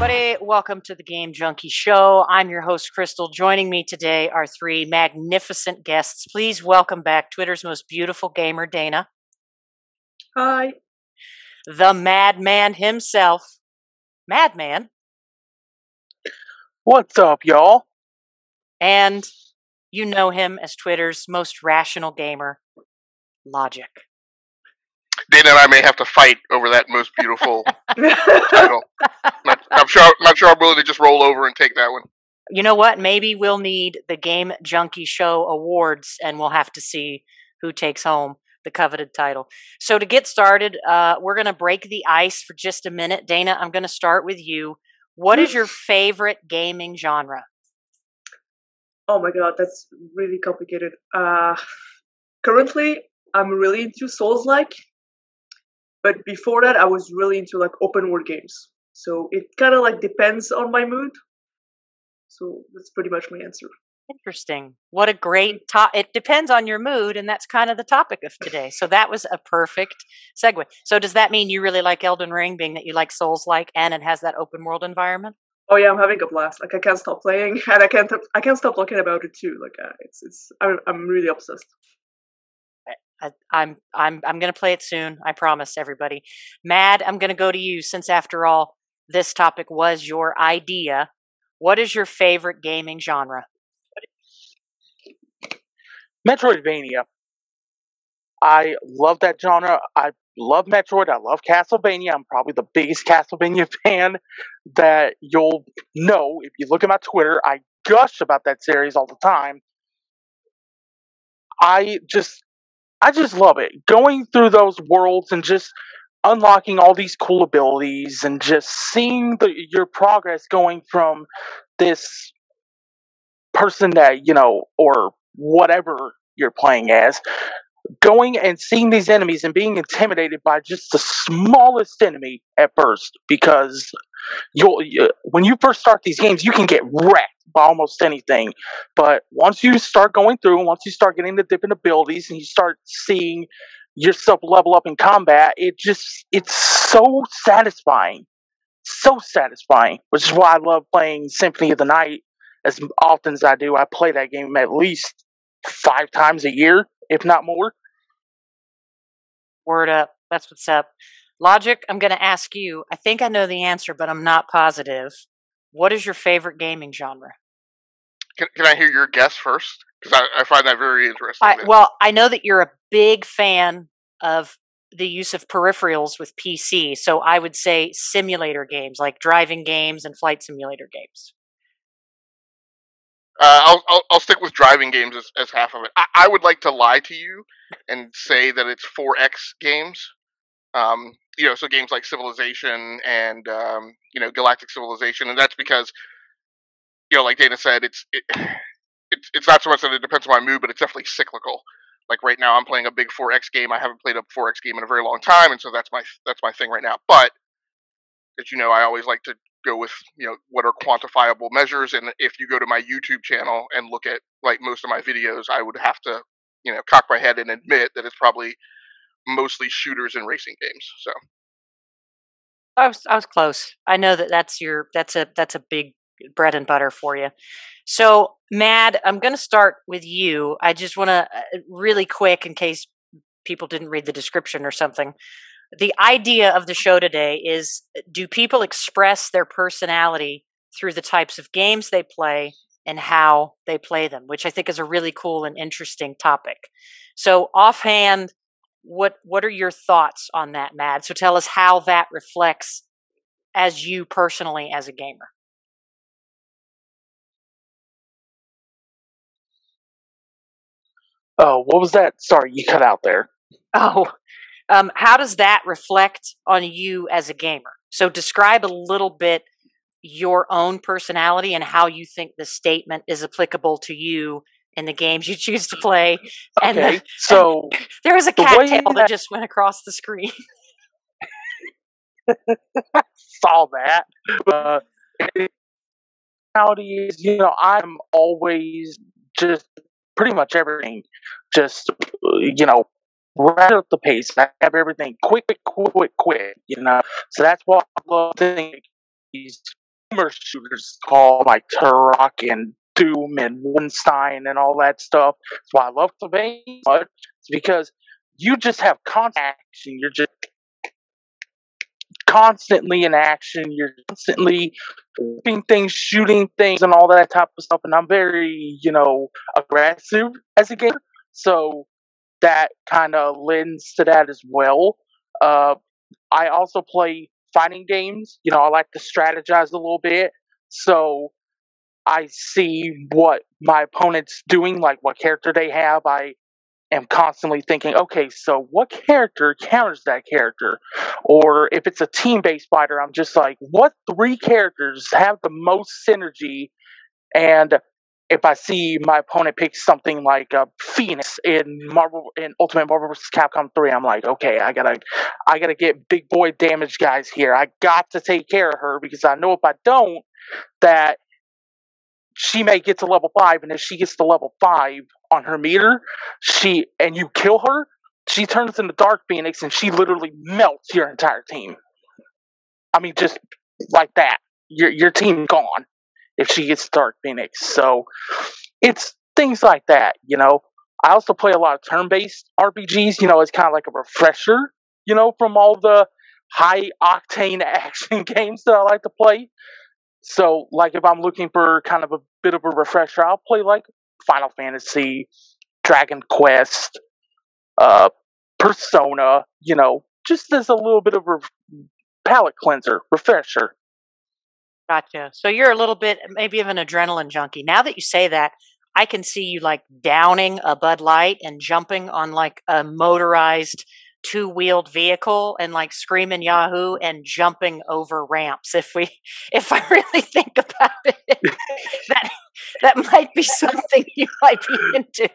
everybody. Welcome to the Game Junkie Show. I'm your host, Crystal. Joining me today are three magnificent guests. Please welcome back Twitter's most beautiful gamer, Dana. Hi. The MadMan himself, MadMan. What's up, y'all? And you know him as Twitter's most rational gamer, Logiq. Dana and I may have to fight over that most beautiful title. Not sure I'm willing to just roll over and take that one. You know what? Maybe we'll need the Game Junkie Show awards, and we'll have to see who takes home the coveted title. So to get started, we're going to break the ice for just a minute. Dana, I'm going to start with you. What is your favorite gaming genre? Oh my god, that's really complicated. Currently, I'm really into Souls-like. But before that, I was really into like open world games. So it kind of like depends on my mood. So that's pretty much my answer. Interesting. What a great it depends on your mood, and that's kind of the topic of today. So that was a perfect segue. So does that mean you really like Elden Ring, being that you like Souls-like and it has that open world environment? Oh yeah, I'm having a blast. Like I can't stop playing, and I can't stop talking about it too. Like I'm really obsessed. I'm going to play it soon. I promise everybody. Mad, I'm going to go to you since after all, this topic was your idea. What is your favorite gaming genre? Metroidvania. I love that genre. I love Metroid. I love Castlevania. I'm probably the biggest Castlevania fan that you'll know. If you look at my Twitter, I gush about that series all the time. I just love it. Going through those worlds and just unlocking all these cool abilities and just seeing your progress going from this person that, or whatever you're playing as, going and seeing these enemies and being intimidated by just the smallest enemy at first, because when you first start these games, you can get wrecked by almost anything. But once you start going through, and once you start getting the different abilities, and you start seeing yourself level up in combat, it's so satisfying. So satisfying. Which is why I love playing Symphony of the Night as often as I do. I play that game at least 5 times a year, if not more. Word up. That's what's up. Logiq, I'm going to ask you. I think I know the answer, but I'm not positive. What is your favorite gaming genre? Can I hear your guess first? Because I find that very interesting. I know that you're a big fan of the use of peripherals with PC, so I would say simulator games, like driving games and flight simulator games. I'll stick with driving games as half of it. I would like to lie to you and say that it's 4X games. So games like Civilization and Galactic Civilization, and that's because, like Dana said, it's not so much that it depends on my mood, but it's definitely cyclical. Like right now, I'm playing a big 4X game. I haven't played a 4X game in a very long time, and so that's my thing right now. But as you know, I always like to go with what are quantifiable measures, and if you go to my YouTube channel and look at like most of my videos, I would have to cock my head and admit that it's probably mostly shooters and racing games. So I was close. I know that's a big bread and butter for you. So Mad, I'm going to start with you. I just want to really quick, in case people didn't read the description or something. The idea of the show today is, do people express their personality through the types of games they play and how they play them, which I think is a really cool and interesting topic. So offhand, what are your thoughts on that, Mad? So tell us how that reflects as you personally as a gamer. Oh, what was that? Sorry, you cut out there. Oh, how does that reflect on you as a gamer? So describe a little bit your own personality and how you think the statement is applicable to you in the games you choose to play. Okay, so there was a cattail that just went across the screen. Saw that. Reality is, I'm always just pretty much everything. Just right up the pace. I have everything quick. So that's why I love things boomer shooters called like Turok and Doom and Wolfenstein and all that stuff. That's why I love the game so much. It's because you just have constant action. You're just constantly in action. You're constantly whipping things, shooting things, and all that type of stuff. And I'm very, aggressive as a gamer. So that kind of lends to that as well. I also play fighting games. I like to strategize a little bit. So I see what my opponent's doing, like what character they have. I am constantly thinking, okay, so what character counters that character? Or if it's a team-based fighter, I'm just like, what 3 characters have the most synergy? And if I see my opponent pick something like Phoenix in Ultimate Marvel vs. Capcom 3, I'm like, okay, I gotta get big boy damage guys here. I got to take care of her because I know if I don't, that she may get to level 5, and if she gets to level 5 on her meter, and you kill her, she turns into Dark Phoenix and she literally melts your entire team. I mean, just like that. Your team gone if she gets Dark Phoenix. So it's things like that, I also play a lot of turn-based RPGs, it's kind of like a refresher, from all the high-octane action games that I like to play. So, like, if I'm looking for kind of a bit of a refresher, I'll play, like, Final Fantasy, Dragon Quest, Persona, just as a little bit of a palate cleanser, refresher. Gotcha. So you're a little bit maybe of an adrenaline junkie. Now that you say that, I can see you, like, downing a Bud Light and jumping on, like, a motorized 2-wheeled vehicle and, like, screaming Yahoo and jumping over ramps. If I really think about it, that might be something you might be into.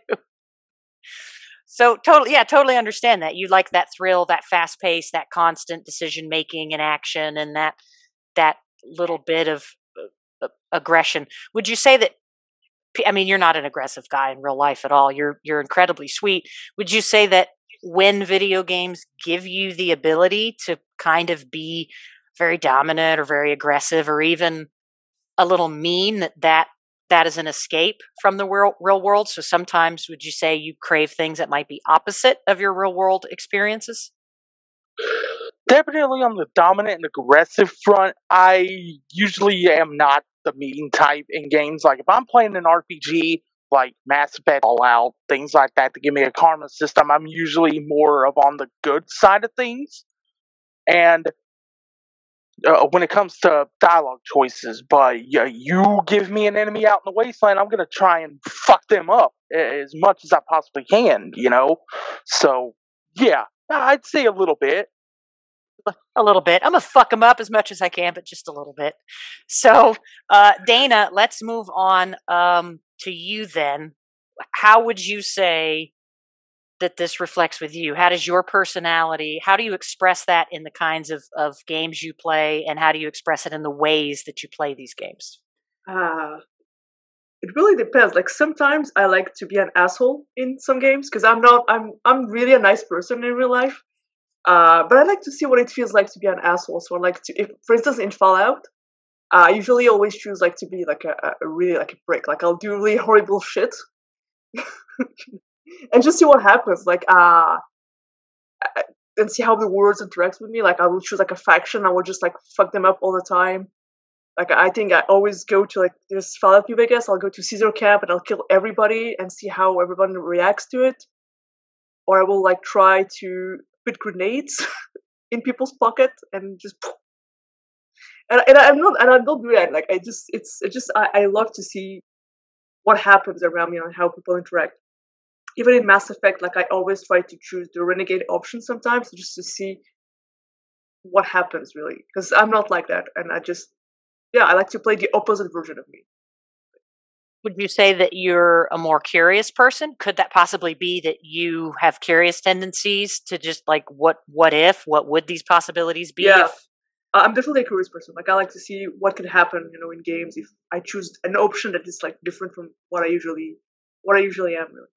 So totally understand that. You like that thrill, that fast pace, that constant decision making and action, and that little bit of aggression. Would you say that? I mean, you're not an aggressive guy in real life at all. You're incredibly sweet. Would you say that when video games give you the ability to kind of be very dominant or very aggressive or even a little mean, that is an escape from the real world? So sometimes would you say you crave things that might be opposite of your real world experiences? Definitely on the dominant and aggressive front, I usually am not the mean type in games. Like, if I'm playing an RPG, like Mass Effect, Fallout, things like that, to give me a karma system, I'm usually more of on the good side of things. And when it comes to dialogue choices, but you give me an enemy out in the wasteland, I'm going to try and fuck them up as much as I possibly can, So, yeah, I'd say a little bit. A little bit. I'm going to fuck them up as much as I can, but just a little bit. So, Dana, let's move on to you then. How would you say that this reflects with you? How does your personality, how do you express that in the kinds of games you play, and how do you express it in the ways that you play these games? It really depends. Like, sometimes I like to be an asshole in some games because I'm really a nice person in real life. But I like to see what it feels like to be an asshole. So I like to, if, for instance, in Fallout, I usually always choose like to be like a really like a prick. Like, I'll do really horrible shit. And just see what happens, like, and see how the world interacts with me. Like, I will choose like a faction. I will just like fuck them up all the time. Like, I think I always go to, like, there's Fallout New Vegas. I'll go to Caesar Camp and I'll kill everybody and see how everybody reacts to it. Or I will like try to put grenades in people's pocket and just. And I'm not doing that. Like, I love to see what happens around me and how people interact. Even in Mass Effect, like, I always try to choose the renegade option sometimes just to see what happens, really. Because I'm not like that. And I like to play the opposite version of me. Would you say that you're a more curious person? Could that possibly be that you have curious tendencies to just like, what would these possibilities be? Yeah. I'm definitely a curious person. Like, I like to see what could happen, in games if I choose an option that is like different from what I usually am, really.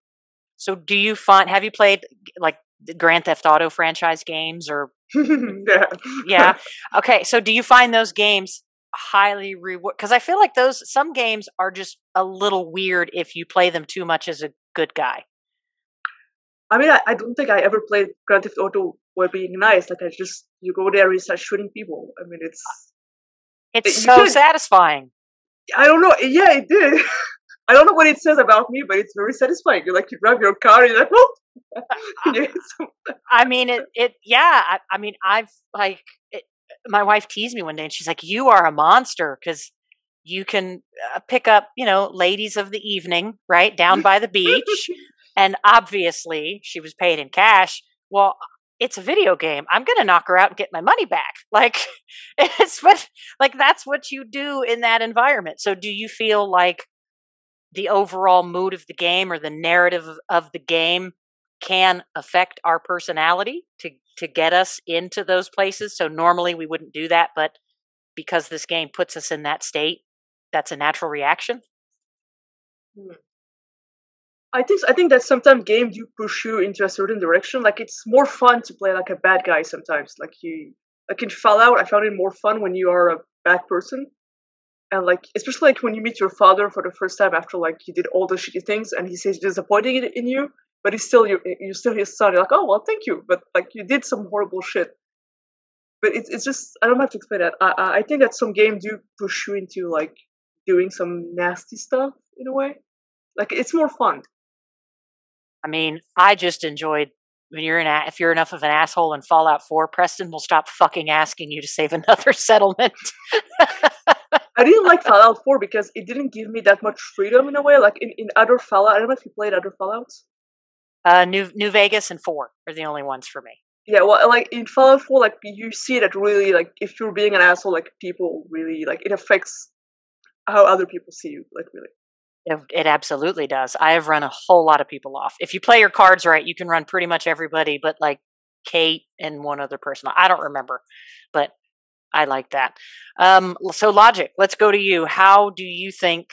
So have you played like the Grand Theft Auto franchise games or? Yeah. Yeah. Okay. So do you find those games highly reward, because I feel like some games are just a little weird if you play them too much as a good guy. I mean, I don't think I ever played Grand Theft Auto while being nice. Like, you go there and you start shooting people. I mean, It's so did. satisfying. I don't know. Yeah, it did. I don't know what it says about me, but it's very satisfying. You grab your car and you're like, well. I mean, yeah. I mean, my wife teased me one day and she's like, you are a monster because you can pick up, ladies of the evening, right, down by the beach. And obviously she was paid in cash. Well, it's a video game. I'm going to knock her out and get my money back. Like, that's what you do in that environment. So do you feel like the overall mood of the game or the narrative of the game can affect our personality to get us into those places? So normally we wouldn't do that, but because this game puts us in that state, that's a natural reaction. I think that sometimes games do push you into a certain direction. Like, it's more fun to play like a bad guy sometimes. Like in Fallout, I found it more fun when you are a bad person. And like, especially like when you meet your father for the first time after like you did all the shitty things, and he says disappointing in you, but you're still his son. You're like, oh well, thank you, but like you did some horrible shit. But it's just, I don't have to explain that. I think that some games do push you into like doing some nasty stuff in a way. Like, it's more fun. I mean, I just enjoyed when if you're enough of an asshole in Fallout 4, Preston will stop fucking asking you to save another settlement. I didn't like Fallout 4 because it didn't give me that much freedom in a way. Like in other Fallout, I don't know if you played other Fallouts. New Vegas and 4 are the only ones for me. Yeah, well, like in Fallout 4, like you see that really, like if you're being an asshole, like people really, like it affects how other people see you, like really. It absolutely does. I have run a whole lot of people off. If you play your cards right, you can run pretty much everybody, but like Kate and one other person. I don't remember, but I like that. So Logiq, let's go to you. How do you think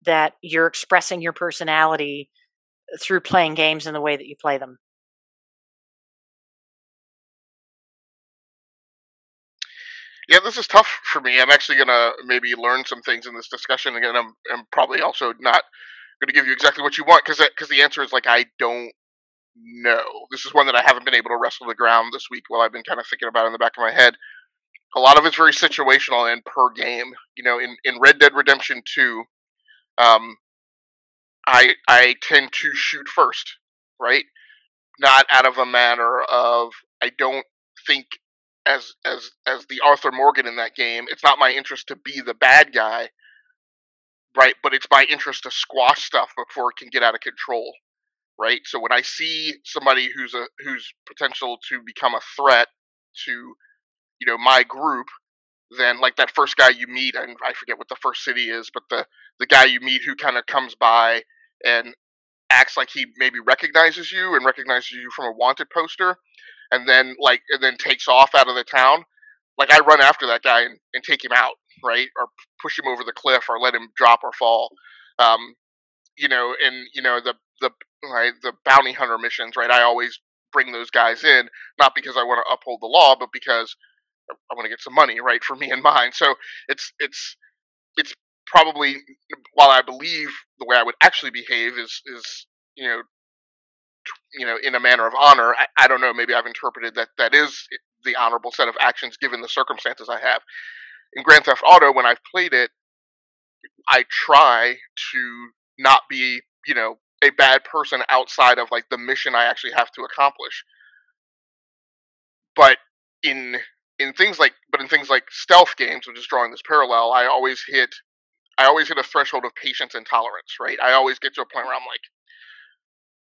that you're expressing your personality through playing games in the way that you play them? Yeah, this is tough for me. I'm actually gonna maybe learn some things in this discussion again. I'm probably also not gonna give you exactly what you want because the answer is like I don't know. This is one that I haven't been able to wrestle to the ground this week while I've been kind of thinking about it in the back of my head. A lot of it's very situational and per game. In Red Dead Redemption 2, um, I tend to shoot first, right? Not out of a manner of I don't think as the Arthur Morgan in that game. It's not my interest to be the bad guy, right? But it's my interest to squash stuff before it can get out of control, right? So when I see somebody who's potential to become a threat to my group, then like that first guy you meet, and I forget what the first city is, but the guy you meet who kind of comes by and acts like he maybe recognizes you and recognizes you from a wanted poster, and then takes off out of the town. Like I run after that guy and take him out, right, or push him over the cliff, or let him drop or fall. Um, and the bounty hunter missions, right? I always bring those guys in, not because I want to uphold the law, but because I want to get some money, right, for me and mine. So it's probably, while I believe the way I would actually behave is you know in a manner of honor. I don't know. Maybe I've interpreted that is the honorable set of actions given the circumstances I have. In Grand Theft Auto, when I've played it, I try to not be a bad person outside of like the mission I actually have to accomplish. But in in things like stealth games, which is drawing this parallel, I always hit a threshold of patience and tolerance, right? I always get to a point where I'm like,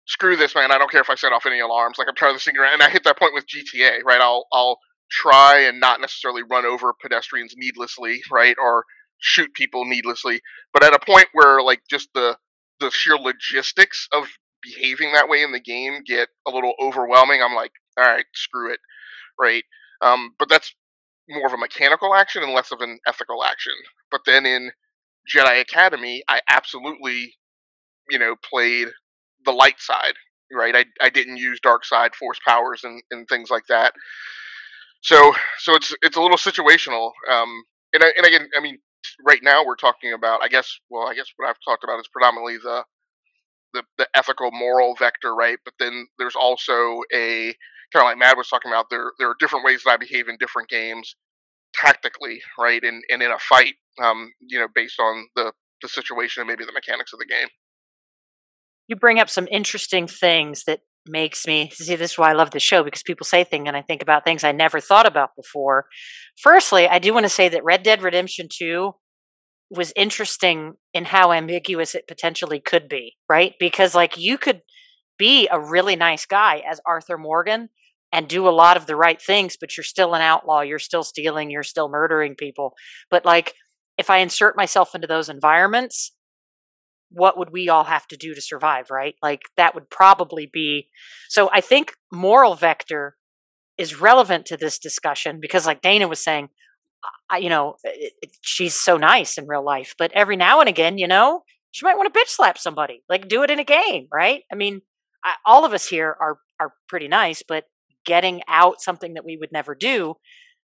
screw this, man. I don't care if I set off any alarms. Like I'm tired of this thing around, and I hit that point with GTA, right? I'll try and not necessarily run over pedestrians needlessly, right, or shoot people needlessly. But at a point where like just the sheer logistics of behaving that way in the game get a little overwhelming, I'm like, all right, screw it, right? But that's more of a mechanical action and less of an ethical action. But then in Jedi Academy, I absolutely, played the light side, right? I didn't use dark side force powers and things like that. So it's a little situational. and again, I mean, right now we're talking about, I guess what I've talked about is predominantly the ethical moral vector, right? But then there's also a kind of like Mad was talking about. There are different ways that I behave in different games tactically, right? And in a fight, based on the situation and maybe the mechanics of the game. You bring up some interesting things that makes me see. This is why I love the show, because people say things and I think about things I never thought about before. Firstly, I do want to say that Red Dead Redemption 2 was interesting in how ambiguous it potentially could be, right? Because like you could be a really nice guy as Arthur Morgan and do a lot of the right things, but you're still an outlaw, you're still stealing, you're still murdering people. But like if I insert myself into those environments, what would we all have to do to survive, right? Like that would probably be. So I think moral vector is relevant to this discussion because like Dana was saying, she's so nice in real life, but every now and again, she might want to bitch slap somebody, like do it in a game, right? I mean, all of us here are pretty nice, but getting out something that we would never do.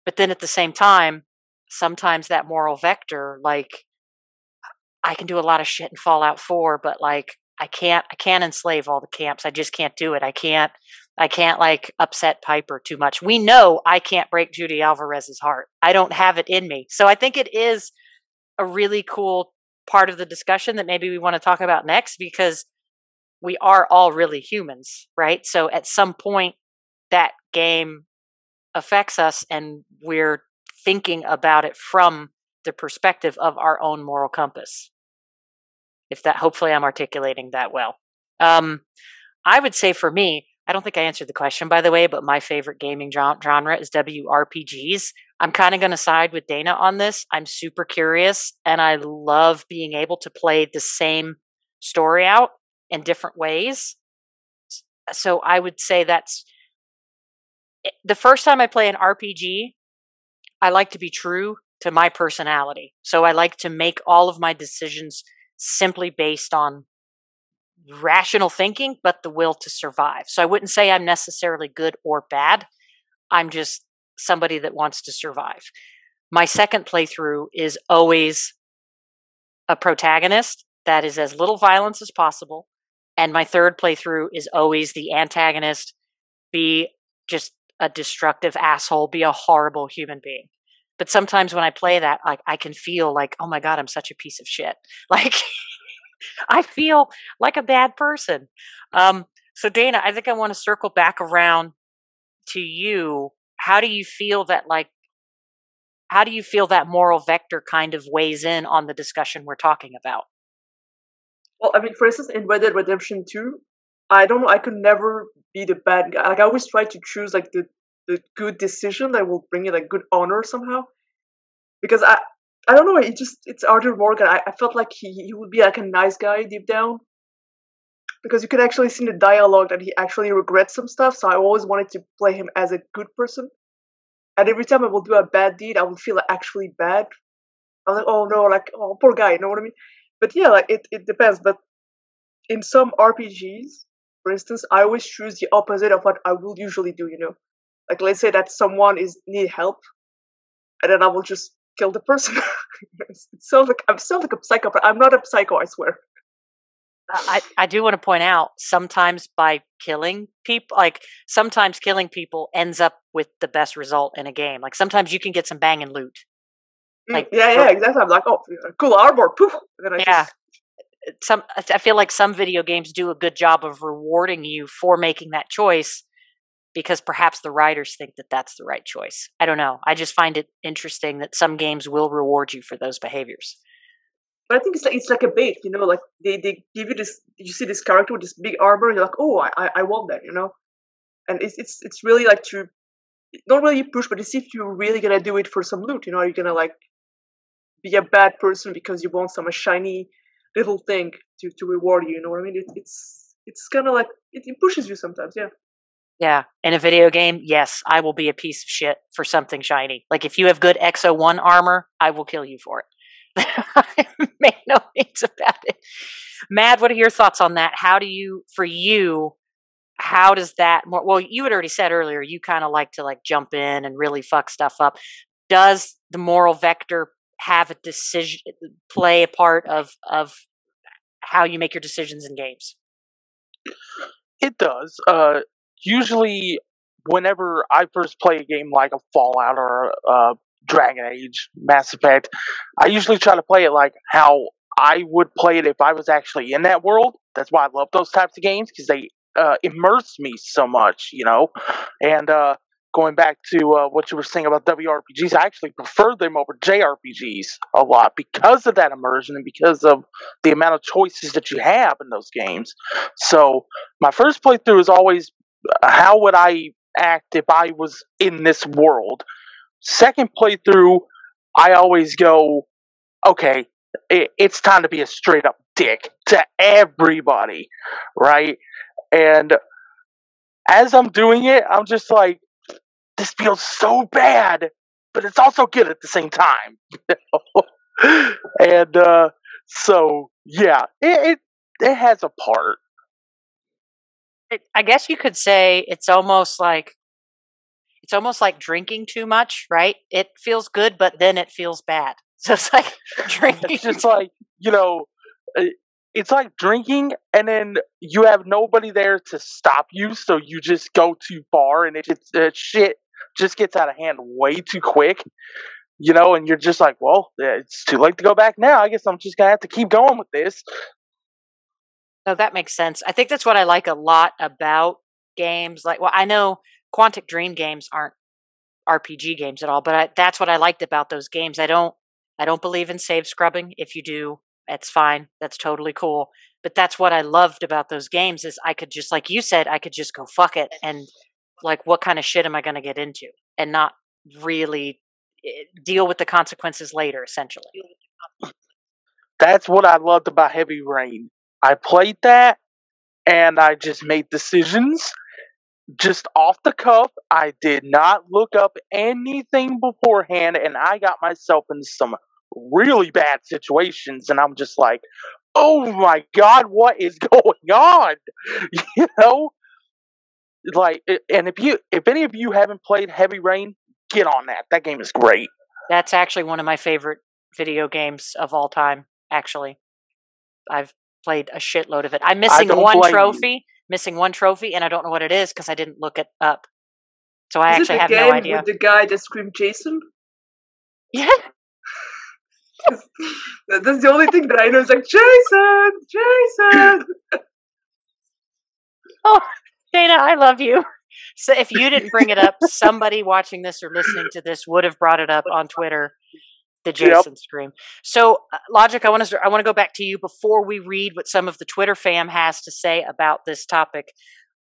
But then at the same time, sometimes that moral vector, like I can do a lot of shit in Fallout 4, but like I can't enslave all the camps. I just can't do it. I can't like upset Piper too much. We know I can't break Judy Alvarez's heart. I don't have it in me. So I think it is a really cool part of the discussion that maybe we want to talk about next, because we are all really humans, right? So at some point that game affects us and we're thinking about it from the perspective of our own moral compass. Hopefully I'm articulating that well. I would say for me, I don't think I answered the question, by the way, but my favorite gaming genre is WRPGs. I'm kind of going to side with Dana on this. I'm super curious, and I love being able to play the same story out in different ways. So I would say that's the first time I play an RPG, I like to be true to my personality. So I like to make all of my decisions simply based on rational thinking, but the will to survive. So I wouldn't say I'm necessarily good or bad. I'm just somebody that wants to survive. My second playthrough is always a protagonist that is as little violence as possible. And my third playthrough is always the antagonist, be just a destructive asshole, be a horrible human being. But sometimes when I play that, like I can feel like, oh my God, I'm such a piece of shit. Like I feel like a bad person. So Dana, I think I want to circle back around to you. How do you feel that moral vector kind of weighs in on the discussion we're talking about? Well, I mean, for instance, in Red Dead Redemption 2, I don't know, I could never be the bad guy. Like I always try to choose like the good decision that will bring you like good honor somehow. Because I don't know, it's Arthur Morgan. I felt like he would be like a nice guy deep down. Because you can actually see in the dialogue that he actually regrets some stuff, so I always wanted to play him as a good person. And every time I will do a bad deed, I will feel actually bad. I was like, oh no, like, oh, poor guy, you know what I mean? But yeah, like, it depends. But in some RPGs, for instance, I always choose the opposite of what I will usually do, Like, let's say that someone need help, and then I will just kill the person. It sounds like a psychopath. I'm not a psycho, I swear. I do want to point out, sometimes by killing people, like sometimes killing people ends up with the best result in a game. Like sometimes you can get some banging loot. Like yeah, exactly. I'm like, oh, cool armor, poof. And then I feel like some video games do a good job of rewarding you for making that choice, because perhaps the writers think that that's the right choice. I don't know. I just find it interesting that some games will reward you for those behaviors. But I think it's like a bait, like they give you this. You see this character with this big armor, you're like, oh, I want that, And it's really like to not really push, but to see if you're really gonna do it for some loot. Are you gonna like be a bad person because you want some shiny little thing to reward you? You know what I mean? It's kind of like it pushes you sometimes, yeah. Yeah, in a video game, yes, I will be a piece of shit for something shiny. Like if you have good XO1 armor, I will kill you for it. I make no means about it. Mad, what are your thoughts on that? How does that well, you had already said earlier, you kind of like to like jump in and really fuck stuff up. Does the moral vector have a decision, play a part of how you make your decisions in games? It does. Usually, whenever I first play a game like a Fallout or a Dragon Age, Mass Effect, I usually try to play it like how I would play it if I was actually in that world. That's why I love those types of games, because they immerse me so much, you know. And going back to what you were saying about WRPGs, I actually prefer them over JRPGs a lot because of that immersion and because of the amount of choices that you have in those games. So my first playthrough is always, how would I act if I was in this world? Second playthrough, I always go, okay, it's time to be a straight up dick to everybody, right? And as I'm doing it, I'm just like, this feels so bad, but it's also good at the same time. And so yeah, it has a part. I guess you could say it's almost like drinking too much, right? It feels good, but then it feels bad. So it's like drinking. It's just like, you know, it's like drinking, and then you have nobody there to stop you, so you just go too far, and shit just gets out of hand way too quick, you know, and you're just like, well, it's too late to go back now. I guess I'm just gonna have to keep going with this. No, that makes sense. I think that's what I like a lot about games. Like, well, I know Quantic Dream games aren't RPG games at all, but that's what I liked about those games. I don't believe in save scrubbing. If you do, it's fine. That's totally cool. But that's what I loved about those games is I could just, like you said, I could just go fuck it and like, what kind of shit am I going to get into, and not really deal with the consequences later. Essentially, That's what I loved about Heavy Rain. I played that, and I just made decisions just off the cuff. I did not look up anything beforehand, and I got myself in some really bad situations, and I'm just like, oh my god, what is going on? You know? Like, and if any of you haven't played Heavy Rain, get on that. That game is great. that's actually one of my favorite video games of all time. Actually, I've played a shitload of it. I'm missing one trophy. Missing one trophy, and I don't know what it is because I didn't look it up. So I actually have no idea. With the guy that screamed Jason? Yeah. That's the only thing that I know. Is like, Jason! Oh, Dana, I love you. So if you didn't bring it up, somebody watching this or listening to this would have brought it up on Twitter. The Jason scream. So, Logiq, I want to go back to you before we read what some of the Twitter fam has to say about this topic.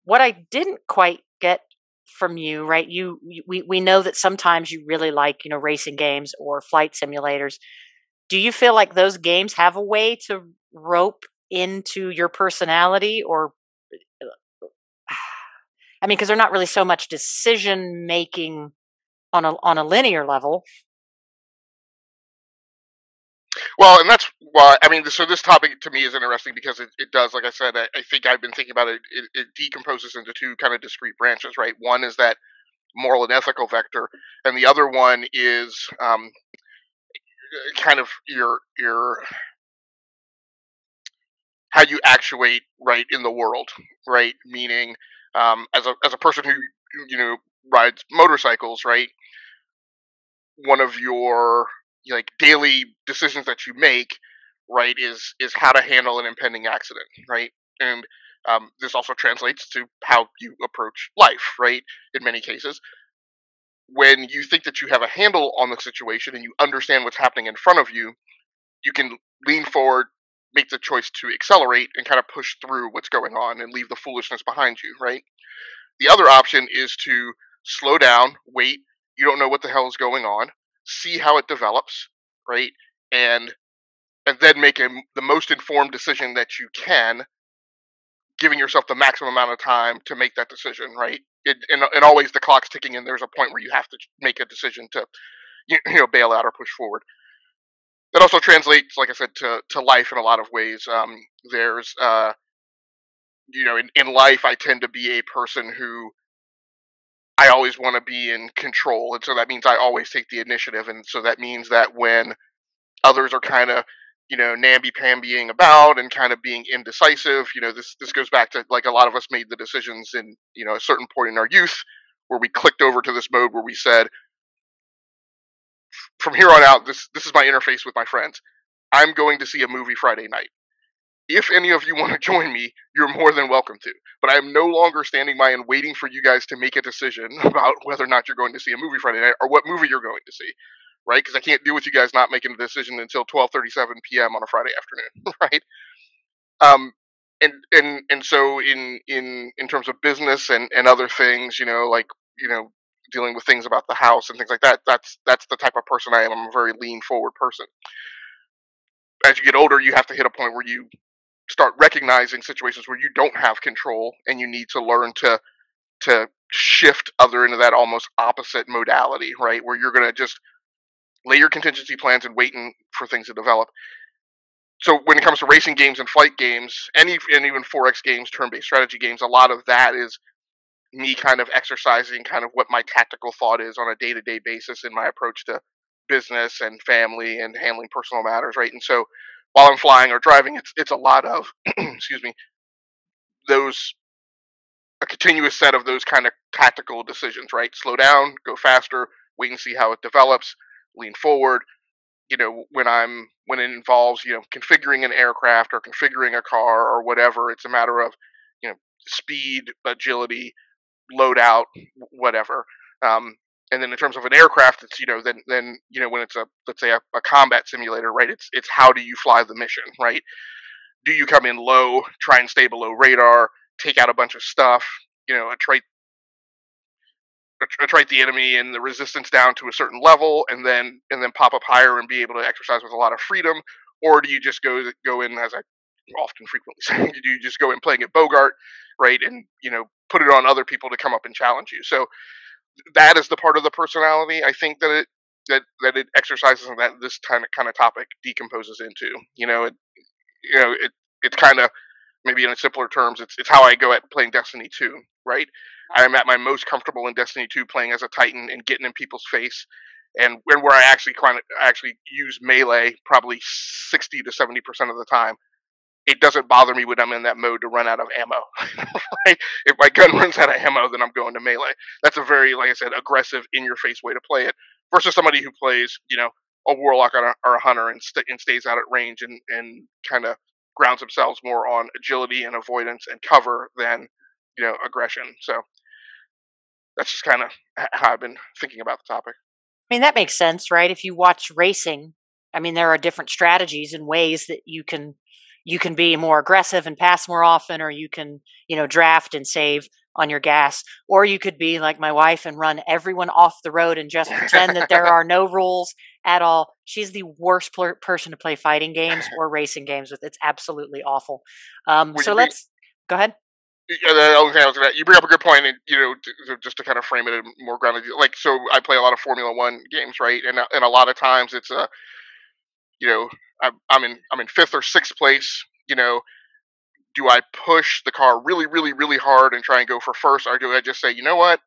What I didn't quite get from you, right? We know that sometimes you really like, you know, racing games or flight simulators. Do you feel like those games have a way to rope into your personality, or I mean, because they're not really so much decision making on a linear level. Well, and that's why, I mean, so this topic to me is interesting because it does, like I said, I think I've been thinking about it, it decomposes into two kind of discrete branches, right? One is that moral and ethical vector, and the other one is kind of your how you actuate, right, in the world, right? Meaning, as a person who, you know, rides motorcycles, right? One of your like daily decisions that you make, right, is how to handle an impending accident, right? And this also translates to how you approach life, right? In many cases, when you think that you have a handle on the situation and you understand what's happening in front of you, you can lean forward, make the choice to accelerate, and kind of push through what's going on and leave the foolishness behind you, right? The other option is to slow down, wait. You don't know what the hell is going on. See how it develops, right? And then make the most informed decision that you can, giving yourself the maximum amount of time to make that decision, right? And always the clock's ticking, and there's a point where you have to make a decision to, you know, bail out or push forward. That also translates, like I said, to life in a lot of ways. There's, you know, in life, I tend to be a person who I always want to be in control, and so that means I always take the initiative, and so that means that when Others are kind of, namby-pambying about and kind of being indecisive. This goes back to like a lot of us made the decisions in, a certain point in our youth where we clicked over to this mode where we said, from here on out, this is my interface with my friends. I'm going to see a movie Friday night. If any of you want to join me, you're more than welcome to. But I'm no longer standing by and waiting for you guys to make a decision about whether or not you're going to see a movie Friday night or what movie you're going to see, right? Because I can't deal with you guys not making a decision until 12:37 p.m. on a Friday afternoon, right? And so in terms of business and other things, dealing with things about the house and things like that, that's the type of person I am. I'm a very lean forward person. As you get older, you have to hit a point where you start recognizing situations where you don't have control and you need to learn to shift other into that almost opposite modality, right? Where you're going to just lay your contingency plans and waiting for things to develop. So when it comes to racing games and flight games, and even 4X games, turn-based strategy games, a lot of that is me kind of exercising kind of what my tactical thought is on a day-to-day basis in my approach to business and family and handling personal matters, right? And so while I'm flying or driving, it's a lot of excuse me, those a continuous set of those kind of tactical decisions, right? Slow down, go faster, wait and see how it develops, lean forward. When it involves, configuring an aircraft or configuring a car or whatever, it's a matter of, speed, agility, loadout, whatever. And then in terms of an aircraft, it's then when it's let's say a combat simulator, right? It's how do you fly the mission, right? Do you come in low, try and stay below radar, take out a bunch of stuff, attrite the enemy and the resistance down to a certain level, and then pop up higher and be able to exercise with a lot of freedom, or do you just go in, as I often frequently say, do you just go in playing at Bogart, right, and put it on other people to come up and challenge you? So that is the part of the personality I think that it exercises and that this kind of topic decomposes into. It's kind of, maybe in simpler terms, it's how I go at playing Destiny 2, right? I am at my most comfortable in Destiny 2 playing as a Titan and getting in people's face, and where I actually use melee probably 60 to 70% of the time. It doesn't bother me when I'm in that mode to run out of ammo. Right? If my gun runs out of ammo, then I'm going to melee. That's a very, like I said, aggressive, in-your-face way to play it, versus somebody who plays, a warlock or a hunter and stays out at range and kind of grounds themselves more on agility and avoidance and cover than aggression. So that's just kind of how I've been thinking about the topic. I mean, that makes sense, right? If you watch racing, I mean, there are different strategies and ways that you can be more aggressive and pass more often, or you can, draft and save on your gas, or you could be like my wife and run everyone off the road and just pretend that there are no rules at all. She's the worst person to play fighting games or racing games with. It's absolutely awful. So let's go ahead. Yeah, the only thing I was gonna, you bring up a good point, and just to kind of frame it in more grounded, like, so I play a lot of Formula One games, right? And a lot of times it's I'm in fifth or sixth place. Do I push the car really, really, really hard and try and go for first, or do I just say, you know what,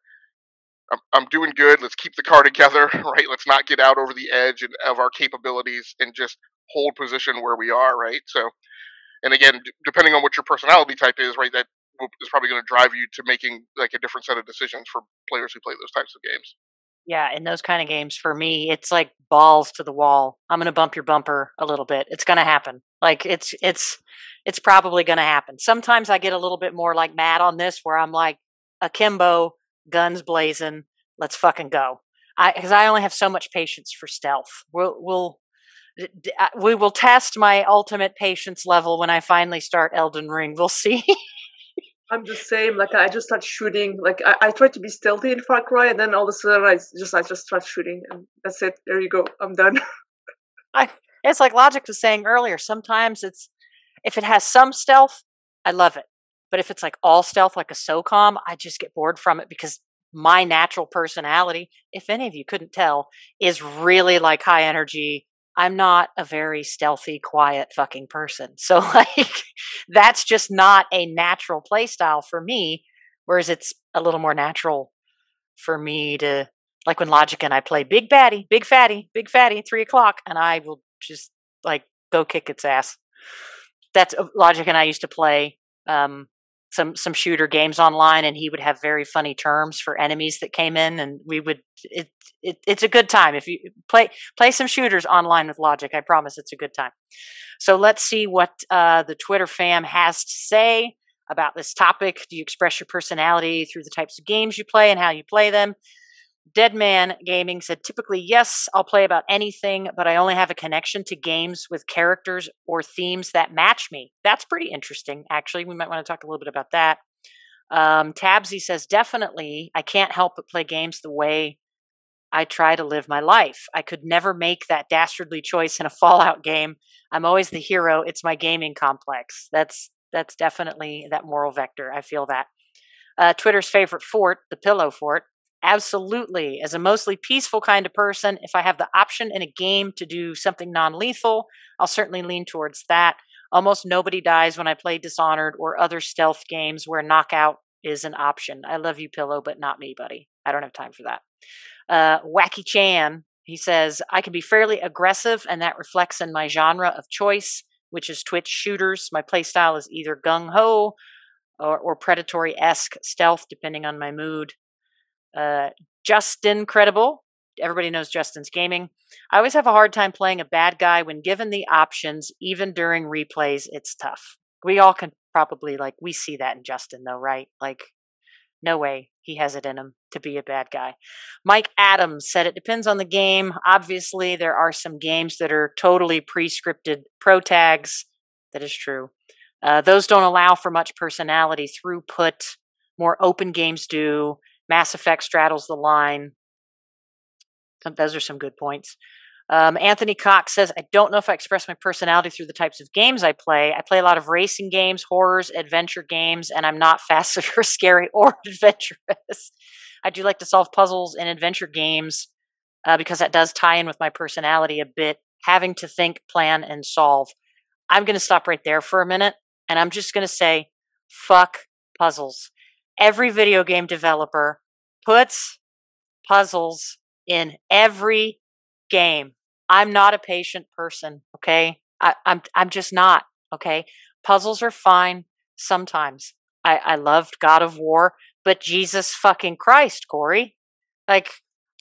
I'm doing good. Let's keep the car together, right? Let's not get out over the edge of our capabilities and just hold position where we are, right? So, and again, depending on what your personality type is, right, that is probably going to drive you to making like a different set of decisions for players who play those types of games. Yeah, in those kind of games, for me, it's like balls to the wall. I'm going to bump your bumper a little bit. It's going to happen. Like it's probably going to happen. Sometimes I get a little bit more like mad on this, where I'm like, akimbo, guns blazing, let's fucking go. Because I only have so much patience for stealth. We will test my ultimate patience level when I finally start Elden Ring. We'll see. I'm the same. Like I just start shooting. Like I try to be stealthy in Far Cry, and then all of a sudden I just start shooting, and that's it. There you go. I'm done. It's like Logiq was saying earlier. Sometimes if it has some stealth, I love it. But if it's like all stealth, like a SOCOM, I just get bored from it, because my natural personality, if any of you couldn't tell, is really like high energy. I'm not a very stealthy, quiet fucking person. So like that's just not a natural play style for me. Whereas it's a little more natural for me to, like when Logiq and I play big baddie, big fatty, 3 o'clock, and I will just like go kick its ass. That's Logiq and I used to play some shooter games online, and he would have very funny terms for enemies that came in, and we would it's a good time if you play some shooters online with Logiq. I promise it's a good time. So let's see what the Twitter fam has to say about this topic. Do you express your personality through the types of games you play and how you play them? Deadman Gaming said, typically, yes, I'll play about anything, but I only have a connection to games with characters or themes that match me. That's pretty interesting, actually. We might want to talk a little bit about that. Tabsy says, definitely, I can't help but play games the way I try to live my life. I could never make that dastardly choice in a Fallout game. I'm always the hero. It's my gaming complex. That's definitely that moral vector. I feel that. Twitter's favorite fort, the pillow fort. Absolutely. As a mostly peaceful kind of person, if I have the option in a game to do something non-lethal, I'll certainly lean towards that. Almost nobody dies when I play Dishonored or other stealth games where knockout is an option. I love you, Pillow, but not me, buddy. I don't have time for that. Wacky Chan, he says, I can be fairly aggressive, and that reflects in my genre of choice, which is Twitch shooters. My playstyle is either gung-ho or predatory-esque stealth, depending on my mood. Justin Credible. Everybody knows Justin's gaming. I always have a hard time playing a bad guy when given the options. Even during replays, it's tough. We all can probably, we see that in Justin, though, right? No way he has it in him to be a bad guy. Mike Adams said it depends on the game. Obviously, there are some games that are totally pre-scripted pro tags. That is true. Those don't allow for much personality throughput. More open games do. Mass Effect straddles the line. Those are some good points. Anthony Cox says, I don't know if I express my personality through the types of games I play. I play a lot of racing games, horrors, adventure games, and I'm not fast or scary or adventurous. I do like to solve puzzles in adventure games because that does tie in with my personality a bit, having to think, plan, and solve. I'm going to stop right there for a minute, and I'm just going to say, fuck puzzles. Every video game developer puts puzzles in every game. I'm not a patient person, okay? I'm just not, okay? Puzzles are fine sometimes. I loved God of War, but Jesus fucking Christ, Corey.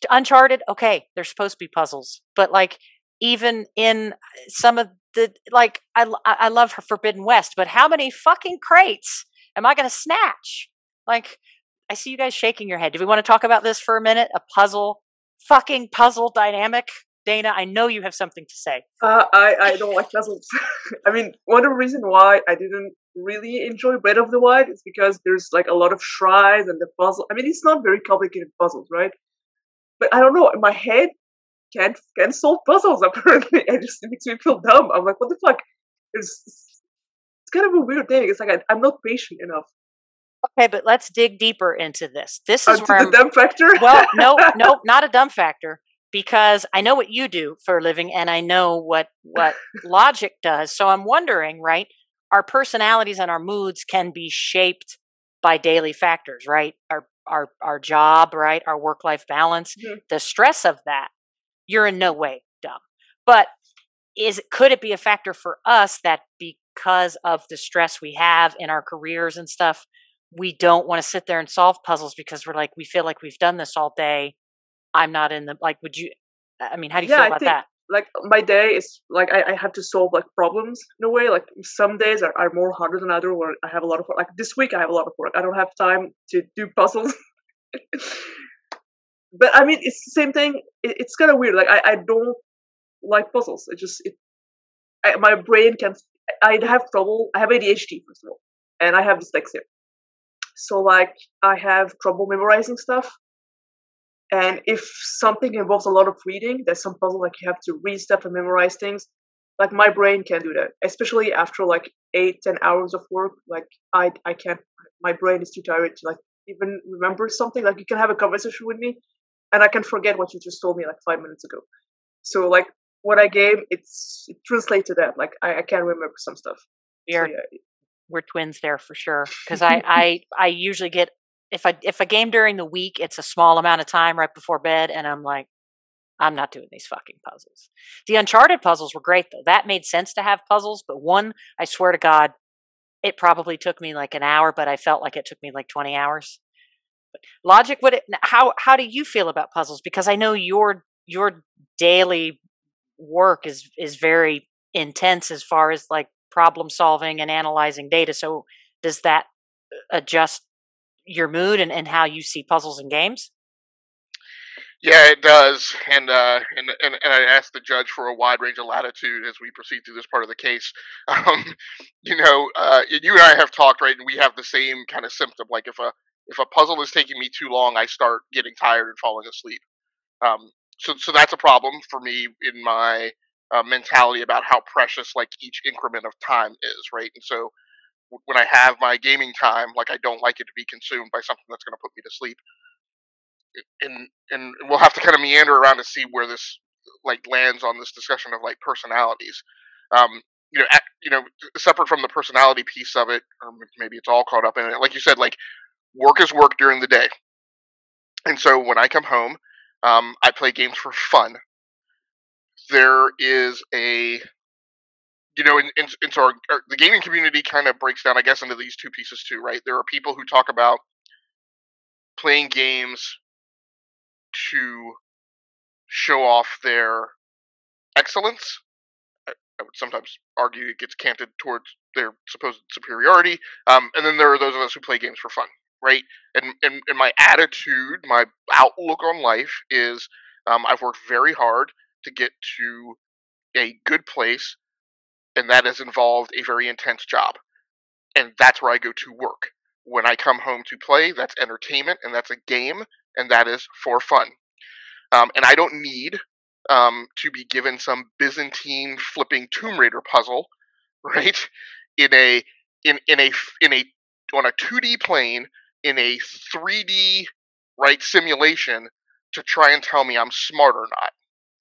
Uncharted, okay, they're supposed to be puzzles, but even in some of the I love Forbidden West, but how many fucking crates am I going to snatch? I see you guys shaking your head. Do we want to talk about this for a minute? A fucking puzzle dynamic? Dana, I know you have something to say. I don't like puzzles. I mean, one of the reasons why I didn't really enjoy Breath of the Wild is because there's a lot of shrines and the puzzle. I mean, it's not very complicated puzzles, right? But I don't know, my head can't solve puzzles, apparently. It makes me feel dumb. I'm like, what the fuck? It's kind of a weird thing. It's I'm not patient enough. Okay, but let's dig deeper into this. This is where the dumb factor? Well, no, not a dumb factor, because I know what you do for a living, and I know what Logiq does. So I'm wondering, right? Our personalities and our moods can be shaped by daily factors, right? Our job, right? Our work-life balance, the stress of that. You're in no way dumb, but could it be a factor for us that because of the stress we have in our careers and stuff, we don't want to sit there and solve puzzles because we feel like we've done this all day. I'm not in the, would you, I mean, how do you feel about that? My day is I have to solve problems in a way. Some days are more harder than others where I have a lot of work. This week I have a lot of work. I don't have time to do puzzles. But I mean, it's the same thing. It's kind of weird. I don't like puzzles. My brain can't, I have trouble. I have ADHD, first of all, and I have dyslexia. So I have trouble memorizing stuff. And if something involves a lot of reading, there's some puzzle you have to read stuff and memorize things. My brain can't do that, especially after 8-10 hours of work. I can't. My brain is too tired to even remember something. You can have a conversation with me, and I can forget what you just told me 5 minutes ago. So when I game, it translates to that. I can't remember some stuff. We're twins there for sure. Because I usually get, if I game during the week, it's a small amount of time right before bed, and I'm I'm not doing these fucking puzzles. The Uncharted puzzles were great, though. That made sense to have puzzles, but one, I swear to God, it probably took me like an hour, but I felt like it took me like 20 hours. But Logiq, how do you feel about puzzles? Because I know your daily work is very intense as far as like problem solving and analyzing data. So does that adjust your mood and how you see puzzles in games? Yeah, it does, and I asked the judge for a wide range of latitude as we proceed through this part of the case. Um, you and I have talked, right, and we have the same kind of symptom. Like if a puzzle is taking me too long, I start getting tired and falling asleep. So that's a problem for me in my mentality about how precious like each increment of time is, right? And so when I have my gaming time, like I don't like it to be consumed by something that's going to put me to sleep. And we'll have to kind of meander around to see where this like lands on this discussion of like personalities. Um, Separate from the personality piece of it, or maybe it's all caught up in it. Like you said, like work is work during the day, and so when I come home, I play games for fun. There is a and so the gaming community kind of breaks down, I guess, into these two pieces too, right? There are people who talk about playing games to show off their excellence. I would sometimes argue it gets canted towards their supposed superiority. And then there are those of us who play games for fun, right? And my attitude, my outlook on life is I've worked very hard to get to a good place, and that has involved a very intense job. And that's where I go to work. When I come home to play, that's entertainment, and that's a game, and that is for fun. And I don't need to be given some Byzantine flipping Tomb Raider puzzle, right? In a in a on a 2D plane in a 3D right simulation to try and tell me I'm smart or not,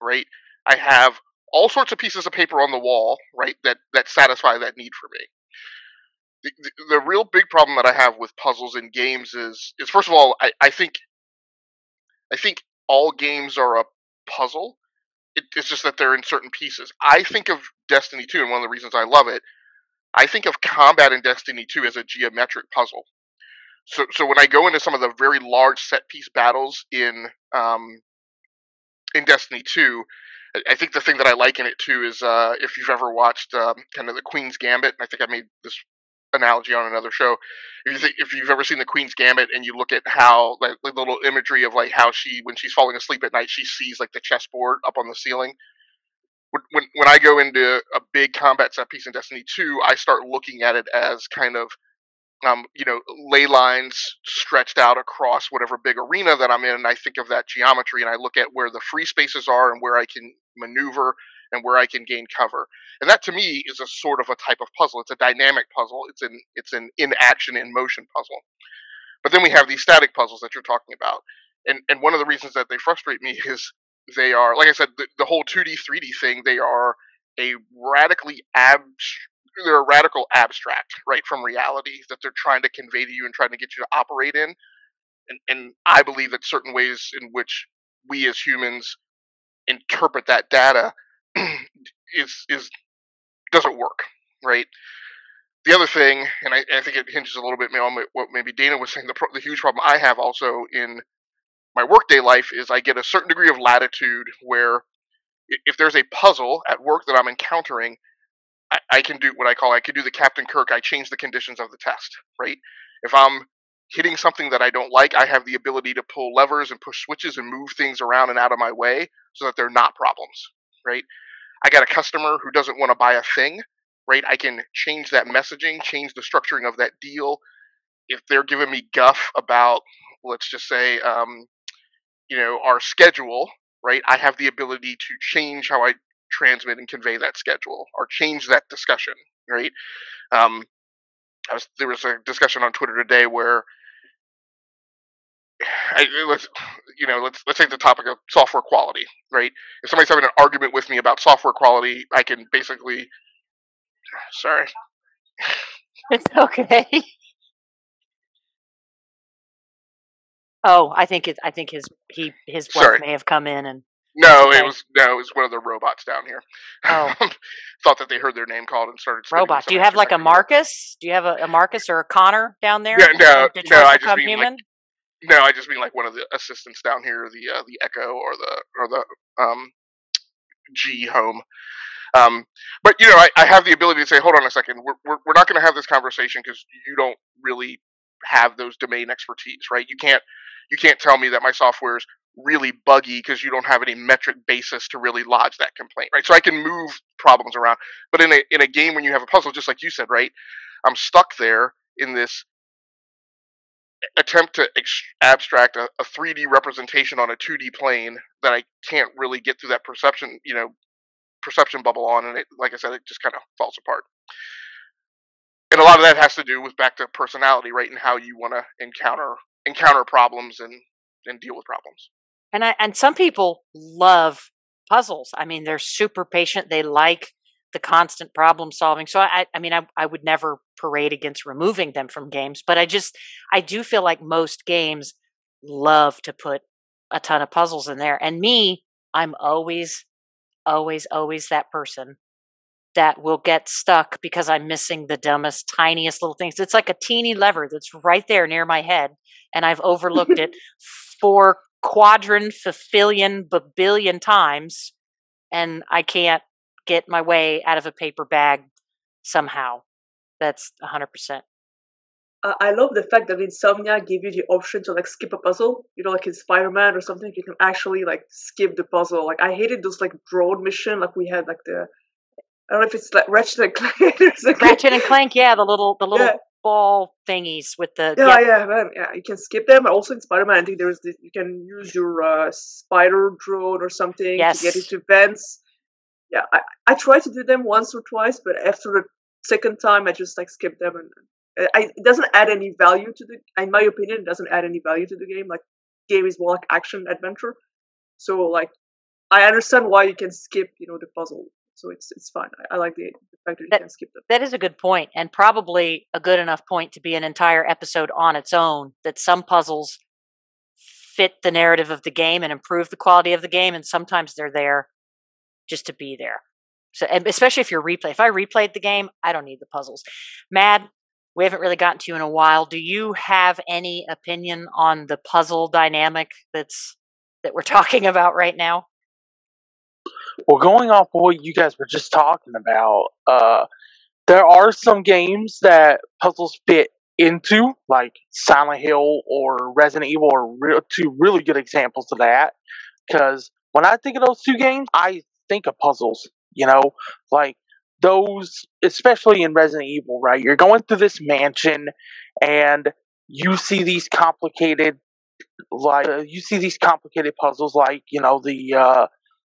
right? I have all sorts of pieces of paper on the wall, right? That satisfy that need for me. The real big problem that I have with puzzles in games is first of all, I think all games are a puzzle. It's just that they're in certain pieces. I think of Destiny 2, and one of the reasons I love it, I think of combat in Destiny 2 as a geometric puzzle. So when I go into some of the very large set piece battles in Destiny 2, I think the thing that I like in it too is if you've ever watched kind of the Queen's Gambit, and I think I made this analogy on another show. If you've ever seen the Queen's Gambit and you look at how like the little imagery of like how when she's falling asleep at night, she sees like the chessboard up on the ceiling. When I go into a big combat set piece in Destiny 2, I start looking at it as kind of ley lines stretched out across whatever big arena that I'm in, and I think of that geometry, and I look at where the free spaces are and where I can maneuver and where I can gain cover. And that to me is a sort of a type of puzzle. It's a dynamic puzzle. It's an in action, in motion puzzle. But then we have these static puzzles that you're talking about. And one of the reasons that they frustrate me is they are, like I said, the whole 2D, 3D thing, they are a radically they're a radical abstract, right, from reality that they're trying to convey to you and trying to get you to operate in. And I believe that certain ways in which we as humans interpret that data is doesn't work, right? The other thing, and I think it hinges a little bit on what maybe Dana was saying, the huge problem I have also in my workday life is I get a certain degree of latitude where if there's a puzzle at work that I'm encountering, I can do what I can do the Captain Kirk. I change the conditions of the test, right? If I'm hitting something that I don't like, I have the ability to pull levers and push switches and move things around and out of my way so that they're not problems, right? I got a customer who doesn't want to buy a thing, right? I can change that messaging, change the structuring of that deal. If they're giving me guff about, let's just say, our schedule, right? I have the ability to change how I transmit and convey that schedule or change that discussion, right? There was a discussion on Twitter today where let's take the topic of software quality, right? If somebody's having an argument with me about software quality, I can basically, sorry, It's okay. Oh, I think his wife Sorry. may have come in and No, Okay. it was one of the robots down here. Oh. Thought that they heard their name called and started spinning. Robot. Do you have like a Marcus? Do you have a Marcus or a Connor down there? No. Detroit I just Become mean Human? no, I just mean like one of the assistants down here, the Echo or the G Home. But I have the ability to say, hold on a second, we're not going to have this conversation because you don't really have those domain expertise, right? You can't tell me that my software is really buggy because you don't have any metric basis to really lodge that complaint, right? So I can move problems around. But in a game when you have a puzzle, just like you said, right, I'm stuck there in this attempt to abstract a 3D representation on a 2D plane that I can't really get through that perception bubble on, and it, like I said, it just kind of falls apart. And a lot of that has to do with back to personality, right, and how you want to encounter problems and deal with problems. And some people love puzzles. I mean, they're super patient. They like the constant problem solving. So I would never parade against removing them from games, but I do feel like most games love to put a ton of puzzles in there. And me, I'm always that person that will get stuck because I'm missing the dumbest, tiniest little things. It's like a teeny lever that's right there near my head, and I've overlooked it 4 quadrillion, billion times, and I can't get my way out of a paper bag somehow. That's 100%. I love the fact that Insomnia gave you the option to like skip a puzzle. Like in Spider-Man or something, you can actually like skip the puzzle. Like I hated those like drone mission. Like we had like I don't know if it's like Ratchet and Clank or something. Ratchet and Clank, yeah, the little ball thingies with the man, you can skip them. And also in Spider-Man, I think you can use your spider drone or something to get into vents. Yeah, I tried to do them once or twice, but after the second time, I just like skipped them, and it doesn't add any value to in my opinion, it doesn't add any value to the game. Like, game is more like action adventure. So like, I understand why you can skip, the puzzle. So it's fine. I like the fact that you can skip them. That is a good point, and probably a good enough point to be an entire episode on its own, that some puzzles fit the narrative of the game and improve the quality of the game, and sometimes they're there just to be there. So, and especially if if I replayed the game, I don't need the puzzles. Mad, we haven't really gotten to you in a while. Do you have any opinion on the puzzle dynamic that we're talking about right now? Well, going off what you guys were just talking about, there are some games that puzzles fit into, like Silent Hill or Resident Evil are two really good examples of that. Because when I think of those two games, I think of puzzles, like those, especially in Resident Evil, right? You're going through this mansion and you see these complicated puzzles, like,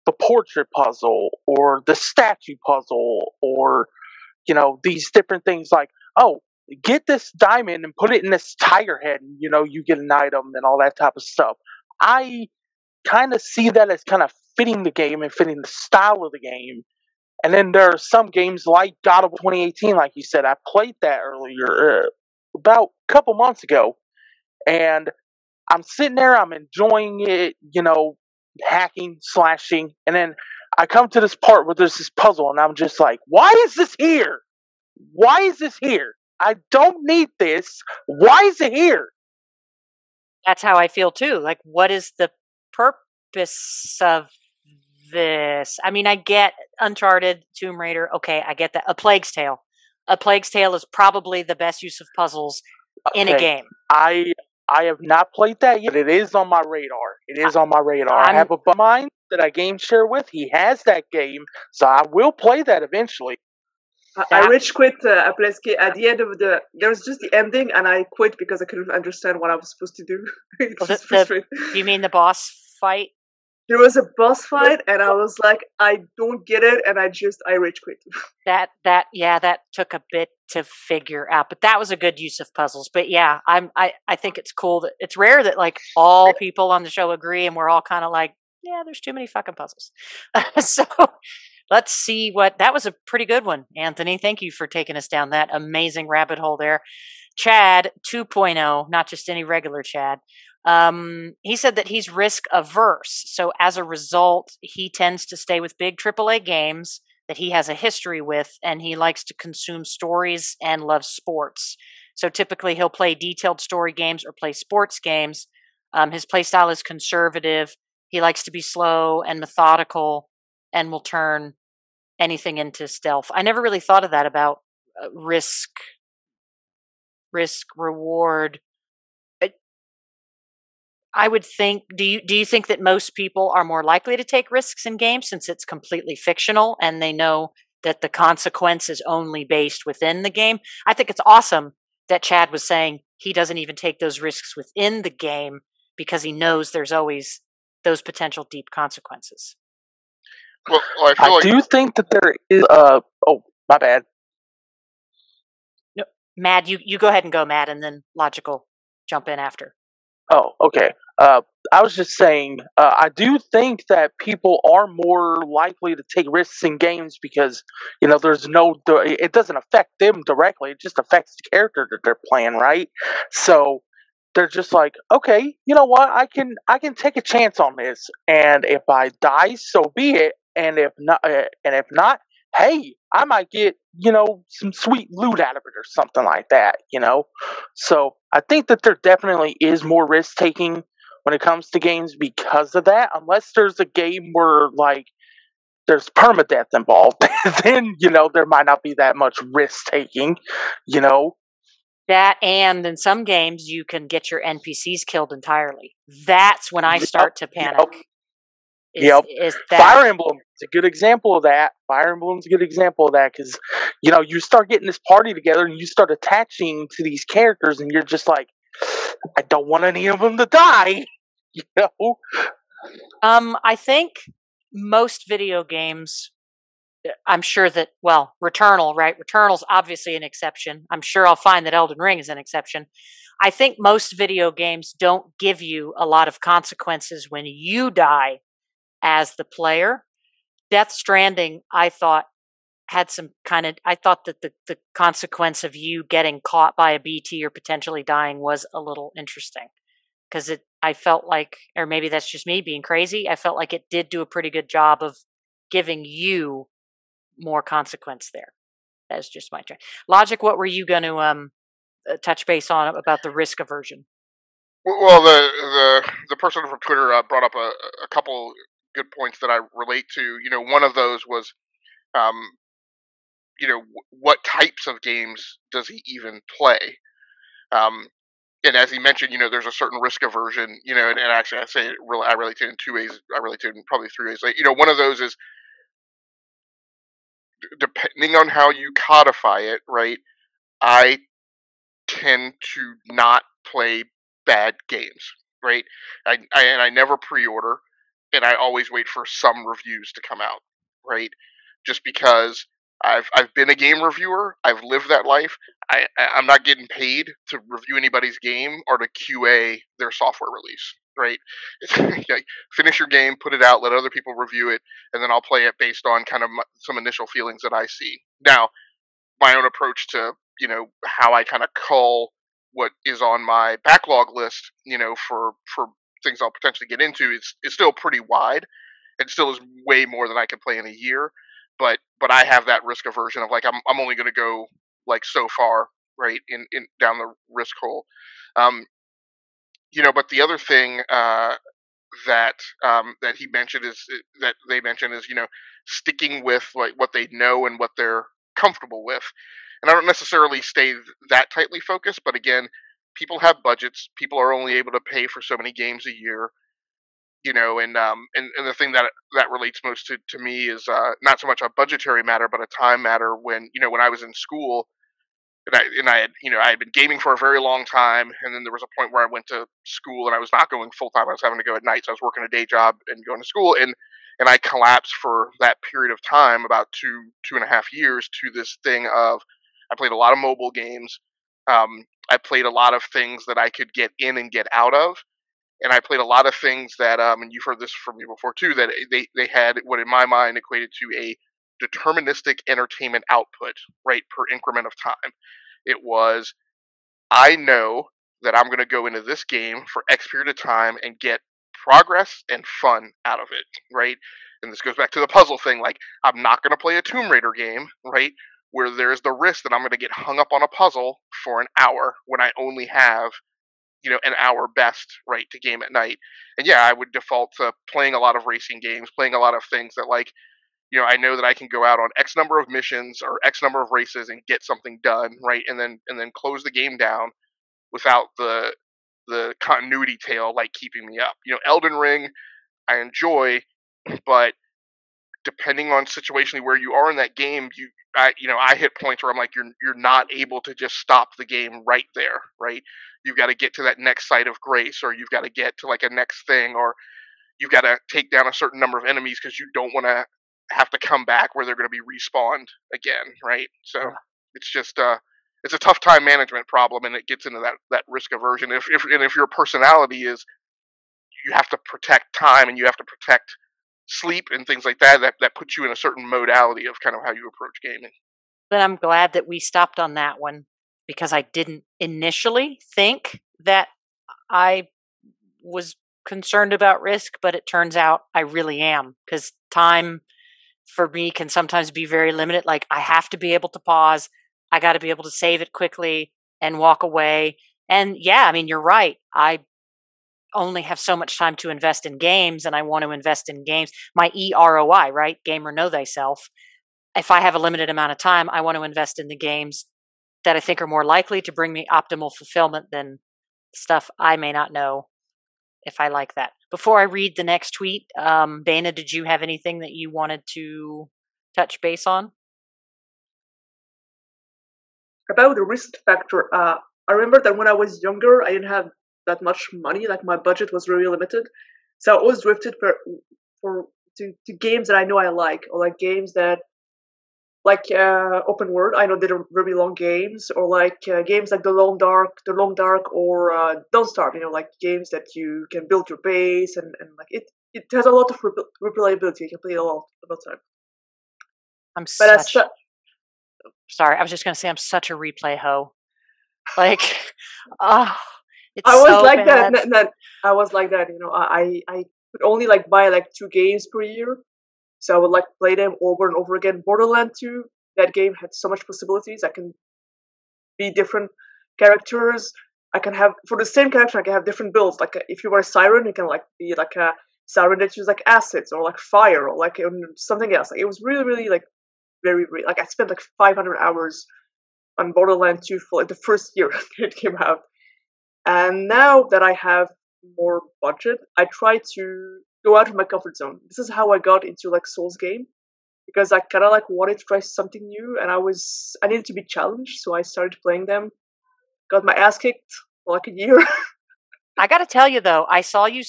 the portrait puzzle or the statue puzzle, or, these different things like, oh, get this diamond and put it in this tiger head and, you get an item and all that type of stuff. I kind of see that as kind of fitting the game and fitting the style of the game. And then there are some games like God of 2018, like you said. I played that earlier, about a couple months ago, and I'm sitting there, I'm enjoying it, hacking, slashing, and then I come to this part where there's this puzzle, and I'm just like, why is this here? Why is this here? I don't need this. Why is it here? That's how I feel too. Like, what is the purpose of this? I mean, I get Uncharted, Tomb Raider. Okay, I get that. A Plague's Tale. A Plague's Tale is probably the best use of puzzles in a game. I have not played that yet. It is on my radar. I have a buddy of mine that I game share with. He has that game, so I will play that eventually. I rage quit a Plague's Tale at the end of there was just the ending, and I quit because I couldn't understand what I was supposed to do. You mean the boss fight? There was a boss fight, and I was like, I don't get it, and I rage quit. That took a bit to figure out, but that was a good use of puzzles. But yeah, I think it's cool that it's rare that like all people on the show agree, and we're all kind of like, yeah, there's too many fucking puzzles. So let's see that was a pretty good one, Anthony. Thank you for taking us down that amazing rabbit hole there. Chad 2.0, not just any regular Chad. He said that he's risk averse. So as a result, he tends to stay with big AAA games that he has a history with, and he likes to consume stories and loves sports. So typically he'll play detailed story games or play sports games. His play style is conservative. He likes to be slow and methodical and will turn anything into stealth. I never really thought of that about risk reward. I would think. Do you think that most people are more likely to take risks in games since it's completely fictional and they know that the consequence is only based within the game? I think it's awesome that Chad was saying he doesn't even take those risks within the game because he knows there's always those potential deep consequences. Well, I do think that there is. Oh, my bad. No, Mad, you go ahead and go, Mad, and then Logiq will jump in after. Oh, okay. I was just saying, I do think that people are more likely to take risks in games because, there's it doesn't affect them directly. It just affects the character that they're playing, right? So they're just like, okay, you know what? I can take a chance on this, and if I die, so be it. And if not, hey, I might get, some sweet loot out of it or something like that, So I think that there definitely is more risk taking when it comes to games because of that, unless there's a game where, like, there's permadeath involved, then, there might not be that much risk taking, That, and in some games, you can get your NPCs killed entirely. That's when I start to panic. Is that Fire Emblem is a good example of that. Fire Emblem's a good example of that because, you start getting this party together and you start attaching to these characters and you're just like, I don't want any of them to die, I think most video games, I'm sure that, Returnal, right? Returnal's obviously an exception. I'm sure I'll find that Elden Ring is an exception. I think most video games don't give you a lot of consequences when you die as the player. Death Stranding, I thought, had some I thought that the consequence of you getting caught by a BT or potentially dying was a little interesting. Because I felt like, or maybe that's just me being crazy, I felt like it did do a pretty good job of giving you more consequence there. That's just my turn. Logiq, what were you going to touch base on about the risk aversion? Well, the person from Twitter brought up a couple good points that I relate to. One of those was, what types of games does he even play? And as he mentioned, there's a certain risk aversion, and actually I say I relate to it in two ways. I relate to it in probably three ways. Like, one of those is depending on how you codify it, right? I tend to not play bad games, right? I never pre-order, and I always wait for some reviews to come out, right? Just because I've been a game reviewer, I've lived that life. I'm not getting paid to review anybody's game or to QA their software release, right? Like, finish your game, put it out, let other people review it, and then I'll play it based on kind of some initial feelings that I see. Now, my own approach to how I kind of cull what is on my backlog list, for things I'll potentially get into is still pretty wide. It still is way more than I can play in a year, but I have that risk aversion of, like, I'm only going to go, like, so far, right, in down the risk hole. But the other thing that he mentioned is that they mentioned is sticking with, like, what they know and what they're comfortable with. And I don't necessarily stay that tightly focused, but again, people have budgets. People are only able to pay for so many games a year, and the thing that relates most to me is not so much a budgetary matter, but a time matter. When I was in school, and I had been gaming for a very long time, and then there was a point where I went to school and I was not going full time. I was having to go at night, so I was working a day job and going to school, and I collapsed for that period of time, about 2.5 years, to this thing of, I played a lot of mobile games. I played a lot of things that I could get in and get out of, and I played a lot of things that, and you've heard this from me before too, that they had what in my mind equated to a deterministic entertainment output, right, per increment of time. It was, I know that I'm going to go into this game for X period of time and get progress and fun out of it, right? And this goes back to the puzzle thing. Like, I'm not going to play a Tomb Raider game, right, where there's the risk that I'm going to get hung up on a puzzle for an hour when I only have, an hour best, right, to game at night. And yeah, I would default to playing a lot of racing games, playing a lot of things that, like, I know that I can go out on X number of missions or X number of races and get something done, right, and then close the game down without the continuity tail like keeping me up. Elden Ring I enjoy, but depending on situationally where you are in that game, I hit points where I'm like, you're not able to just stop the game right there, right? You've got to get to that next site of grace, or you've got to get to like a next thing, or you've got to take down a certain number of enemies because you don't want to have to come back where they're going to be respawned again, right? So it's just it's a tough time management problem, and it gets into that risk aversion. If your personality is you have to protect time and you have to protect sleep and things like that puts you in a certain modality of kind of how you approach gaming. But I'm glad that we stopped on that one, because I didn't initially think that I was concerned about risk, but it turns out I really am, because time for me can sometimes be very limited. Like, I have to be able to pause. I got to be able to save it quickly and walk away. And yeah, I mean, you're right. I only have so much time to invest in games, and I want to invest in games. My EROI, right? Gamer know thyself. If I have a limited amount of time, I want to invest in the games that I think are more likely to bring me optimal fulfillment than stuff I may not know if I like that. Before I read the next tweet, Dana, did you have anything that you wanted to touch base on? About the risk factor, I remember that when I was younger, I didn't have that much money. Like, my budget was really limited, so I always drifted to games that I know I like, or like games that open world. I know they're very long games, or like games like the Long Dark, or Don't Starve. Like games that you can build your base, and like it has a lot of replayability. You can play it a lot of time. Sorry, I was just gonna say I'm such a replay hoe. Like, oh, it's I was so like bad. that. I was like that. I could only like buy like 2 games per year, so I would like play them over and over again. Borderlands 2, that game had so much possibilities. I can be different characters. I can have, for the same character, I can have different builds. Like, if you were a siren, you can like be like a siren that uses like acids or like fire or like something else. Like, it was really, really like very, very, like, I spent like 500 hours on Borderlands 2 for like the first year it came out. And now that I have more budget, I try to go out of my comfort zone. This is how I got into like Souls game, because I kind of like wanted to try something new, and I needed to be challenged, so I started playing them. Got my ass kicked for like a year. I got to tell you though, I saw you.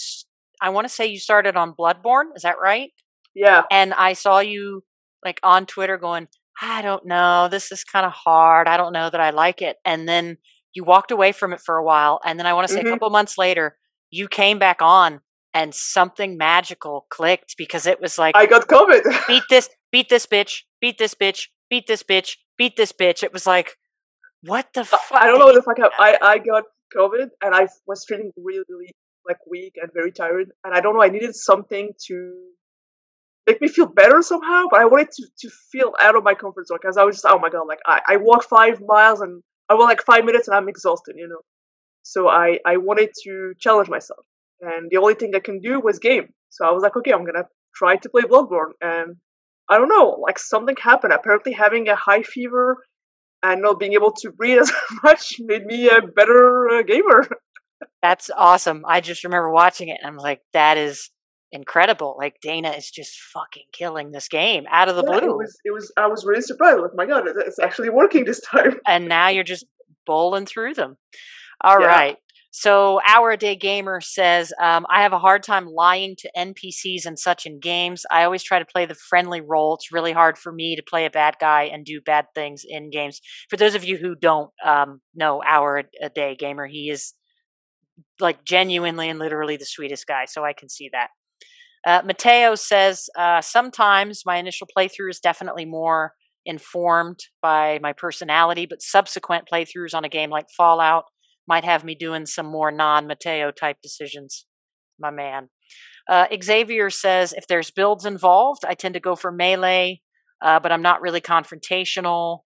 I want to say you started on Bloodborne. Is that right? Yeah. And I saw you like on Twitter going, I don't know, this is kind of hard. I don't know that I like it. And then you walked away from it for a while. And then I want to say a couple months later, you came back on and something magical clicked, because it was like, I got COVID. beat this bitch, beat this bitch, beat this bitch, beat this bitch. It was like, what the fuck? I don't know what the fuck happened. I got COVID, and I was feeling really, really like weak and very tired. And I don't know, I needed something to make me feel better somehow, but I wanted to feel out of my comfort zone, because I was just, oh my god, like I walk 5 miles and I walk like 5 minutes and I'm exhausted, So I wanted to challenge myself, and the only thing I can do was game. So I was like, okay, I'm gonna try to play Bloodborne, and I don't know, like something happened. Apparently having a high fever and not being able to breathe as much made me a better gamer. That's awesome. I just remember watching it and I'm like, that is incredible. Like, Dana is just fucking killing this game out of the blue. It was. I was really surprised. Like, my god, it's actually working this time. And now you're just bowling through them. All right. So Hour a Day Gamer says, I have a hard time lying to NPCs and such in games. I always try to play the friendly role. It's really hard for me to play a bad guy and do bad things in games. For those of you who don't know Hour a Day Gamer, he is like genuinely and literally the sweetest guy. So I can see that. Mateo says, sometimes my initial playthrough is definitely more informed by my personality, but subsequent playthroughs on a game like Fallout might have me doing some more non-Mateo type decisions. My man. Xavier says, if there's builds involved, I tend to go for melee, but I'm not really confrontational.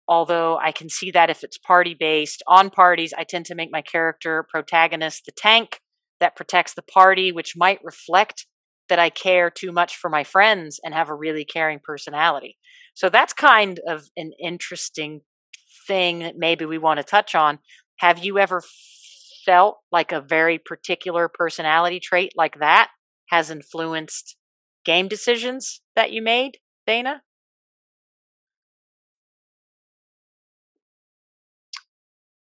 Although I can see that if it's party-based. On parties, I tend to make my character protagonist the tank that protects the party, which might reflect that I care too much for my friends and have a really caring personality. So that's kind of an interesting thing that maybe we want to touch on. Have you ever felt like a very particular personality trait like that has influenced game decisions that you made, Dana?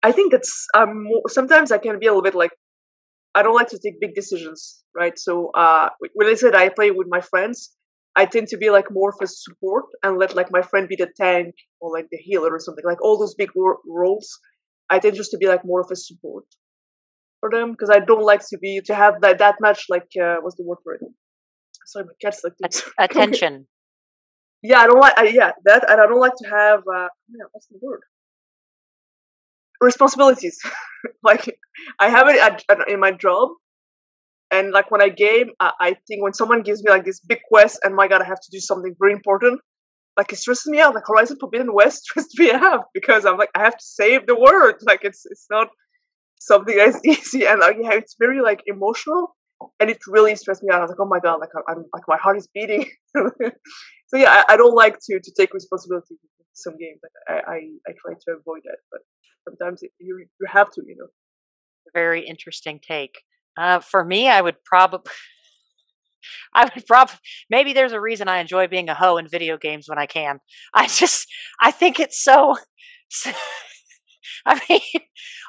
I think that's sometimes I can be a little bit like, I don't like to take big decisions, right? So when I said I play with my friends, I tend to be like more of a support and let like my friend be the tank or like the healer or something, like all those big roles. I tend just to be like more of a support for them, because I don't like to have that much like what's the word for it? Sorry, my cat's like attention. Yeah, I don't like that, and I don't like to have what's the word? Responsibilities. Like I have it in my job, and like when I game, I think when someone gives me like this big quest, and my god, I have to do something very important, like it stresses me out. Like Horizon Forbidden West stressed me out because I'm like, I have to save the world. Like it's not something that's easy, and like yeah, it's very like emotional, and it really stressed me out. I was like, oh my god, like I'm like my heart is beating. So yeah, I don't like to take responsibility in some games. Like I try to avoid that, but sometimes you have to, you know. Very interesting take. For me, I would probably, maybe there's a reason I enjoy being a hoe in video games when I can. I think it's so, I mean,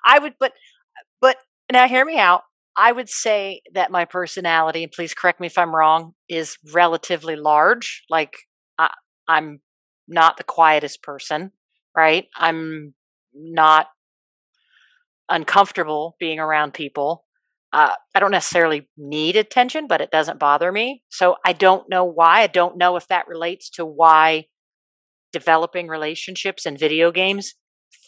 I would, but now hear me out. I would say that my personality, and please correct me if I'm wrong, is relatively large. Like, I'm not the quietest person, right? I'm not uncomfortable being around people. I don't necessarily need attention, but it doesn't bother me. So I don't know why. I don't know if that relates to why developing relationships in video games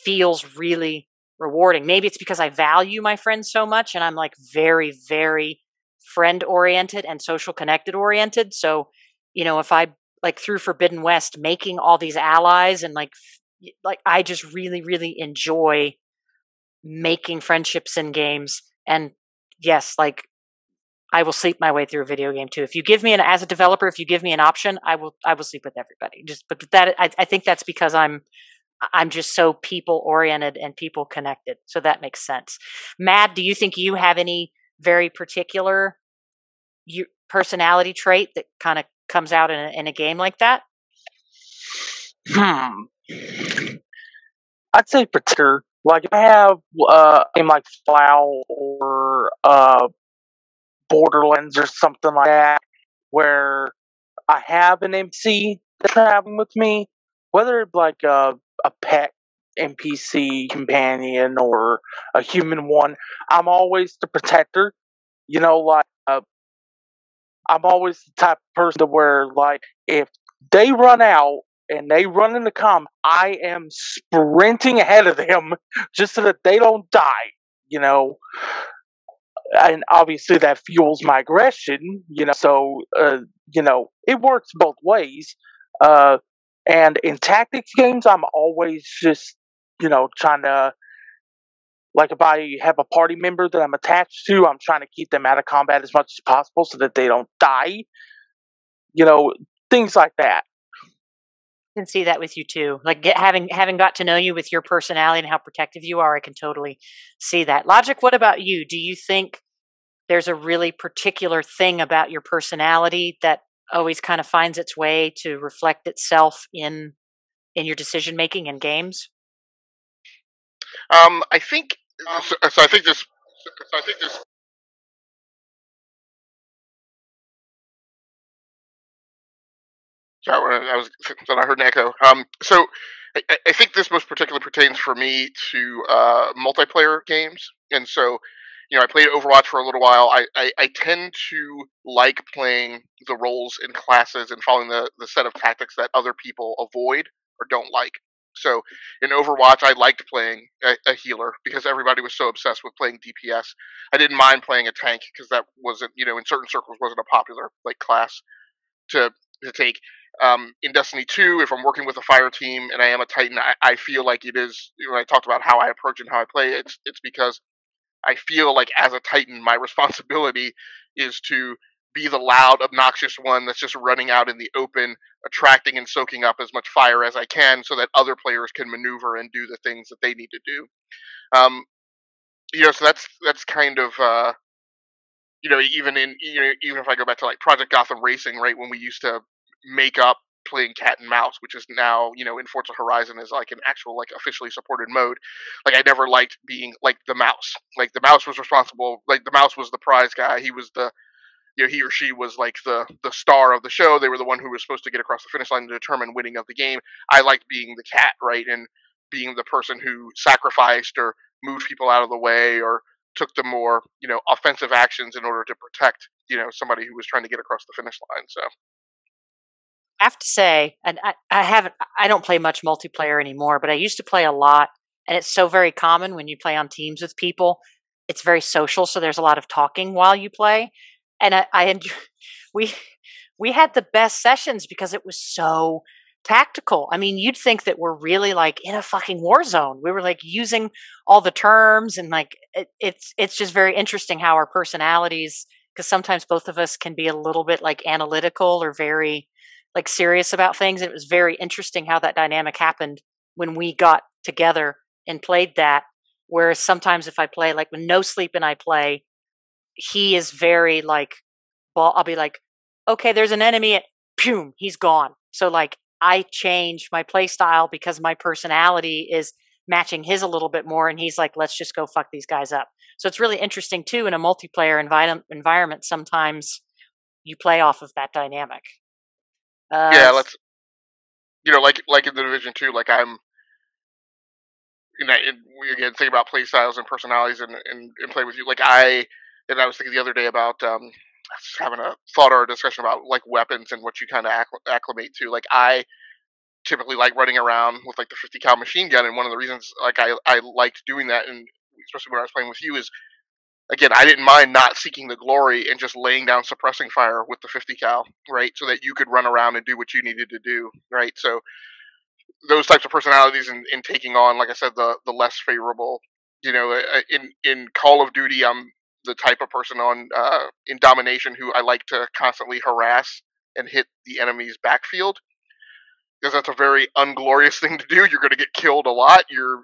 feels really rewarding. Maybe it's because I value my friends so much and I'm like very, very friend oriented and social connected oriented. So, if I like through Forbidden West, making all these allies and like I just really, really enjoy making friendships in games. And yes, like I will sleep my way through a video game too. If you give me as a developer, if you give me an option, I will sleep with everybody. But that I think that's because I'm just so people oriented and people connected. So that makes sense. Mad, do you think you have any very particular personality trait that kind of comes out in a game like that? I'd say particular. Like if I have game like Flow or Borderlands or something like that, where I have an MC traveling with me, whether it's like a pet NPC companion or a human one, I'm always the protector. Like I'm always the type of person to where, like, if they run out and they run into combat, I am sprinting ahead of them just so that they don't die. And obviously that fuels my aggression. So it works both ways. And in tactics games, I'm always just trying to. Like if I have a party member that I'm attached to, I'm trying to keep them out of combat as much as possible so that they don't die. Things like that. I can see that with you too. Like having got to know you with your personality and how protective you are, I can totally see that. Logiq, what about you? Do you think there's a really particular thing about your personality that always kind of finds its way to reflect itself in your decision making in games? I think so. I think this. Sorry, I heard an echo. So I think this most particularly pertains for me to multiplayer games, and so I played Overwatch for a little while. I tend to like playing the roles and classes and following the set of tactics that other people avoid or don't like. So in Overwatch, I liked playing a healer because everybody was so obsessed with playing DPS. I didn't mind playing a tank because that wasn't, in certain circles wasn't a popular class to take. In Destiny 2, if I'm working with a fire team and I am a Titan, I feel like it is. When I talked about how I approach and how I play, it's because I feel like as a Titan, my responsibility is to be the loud, obnoxious one that's just running out in the open, attracting and soaking up as much fire as I can, so that other players can maneuver and do the things that they need to do. Um, so that's kind of even if I go back to like Project Gotham Racing, right, when we used to make up playing cat and mouse, which is now in Forza Horizon is like an actual like officially supported mode. Like I never liked being like the mouse. Like the mouse was responsible. Like the mouse was the prize guy. He was the he or she was like the star of the show. They were the one who was supposed to get across the finish line to determine winning of the game. I liked being the cat, right, and being the person who sacrificed or moved people out of the way or took the more offensive actions in order to protect somebody who was trying to get across the finish line. So I have to say, and I don't play much multiplayer anymore, but I used to play a lot, and it's so very common when you play on teams with people. It's very social, so there's a lot of talking while you play, and I enjoy, we we had the best sessions because it was so tactical. I mean, you'd think that we're really like in a fucking war zone. We were like using all the terms, and like it's just very interesting how our personalities, because sometimes both of us can be a little bit like analytical or very like serious about things. It was very interesting how that dynamic happened when we got together and played that. Whereas sometimes if I play, like when No Sleep and I play, he is very like, well, I'll be like, okay, there's an enemy, boom, he's gone. So like I change my play style because my personality is matching his a little bit more, and he's like, let's just go fuck these guys up. So it's really interesting too in a multiplayer environment. Sometimes you play off of that dynamic. yeah, let's like in the Division 2, like I'm we again think about play styles and personalities and play with you. Like I was thinking the other day about having a thought or a discussion about like weapons and what you kind of acclimate to. Like I typically like running around with like the 50 cal machine gun, and one of the reasons like I liked doing that, and especially when I was playing with you, is again I didn't mind not seeking the glory and just laying down suppressing fire with the 50 cal, right, so that you could run around and do what you needed to do, right. So those types of personalities in taking on, like I said, the less favorable, in Call of Duty, I'm the type of person on in domination who I like to constantly harass and hit the enemy's backfield, because that's a very unglorious thing to do. You're going to get killed a lot. Your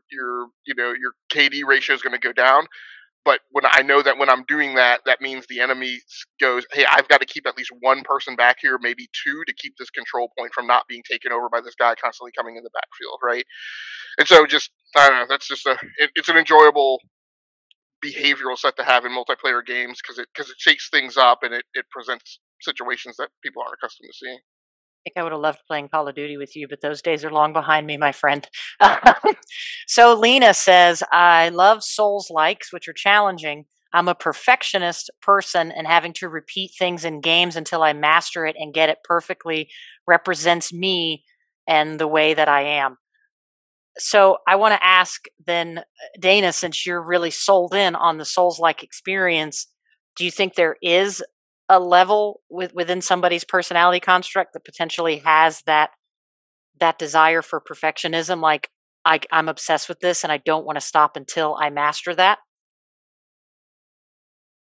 KD ratio is going to go down. But when I know that when I'm doing that, that means the enemy goes, hey, I've got to keep at least one person back here, maybe two, to keep this control point from not being taken over by this guy constantly coming in the backfield, right? And so just, I don't know, that's just it's an enjoyable behavioral set to have in multiplayer games because it shakes things up and it presents situations that people aren't accustomed to seeing. I think I would have loved playing Call of Duty with you, but those days are long behind me, my friend. So Lena says, I love Souls likes, which are challenging. I'm a perfectionist person, and having to repeat things in games until I master it and get it perfectly represents me and the way that I am. So I want to ask then, Dana, since you're really sold in on the Souls-like experience, do you think there is a level within somebody's personality construct that potentially has that desire for perfectionism? Like, I'm obsessed with this and I don't want to stop until I master that.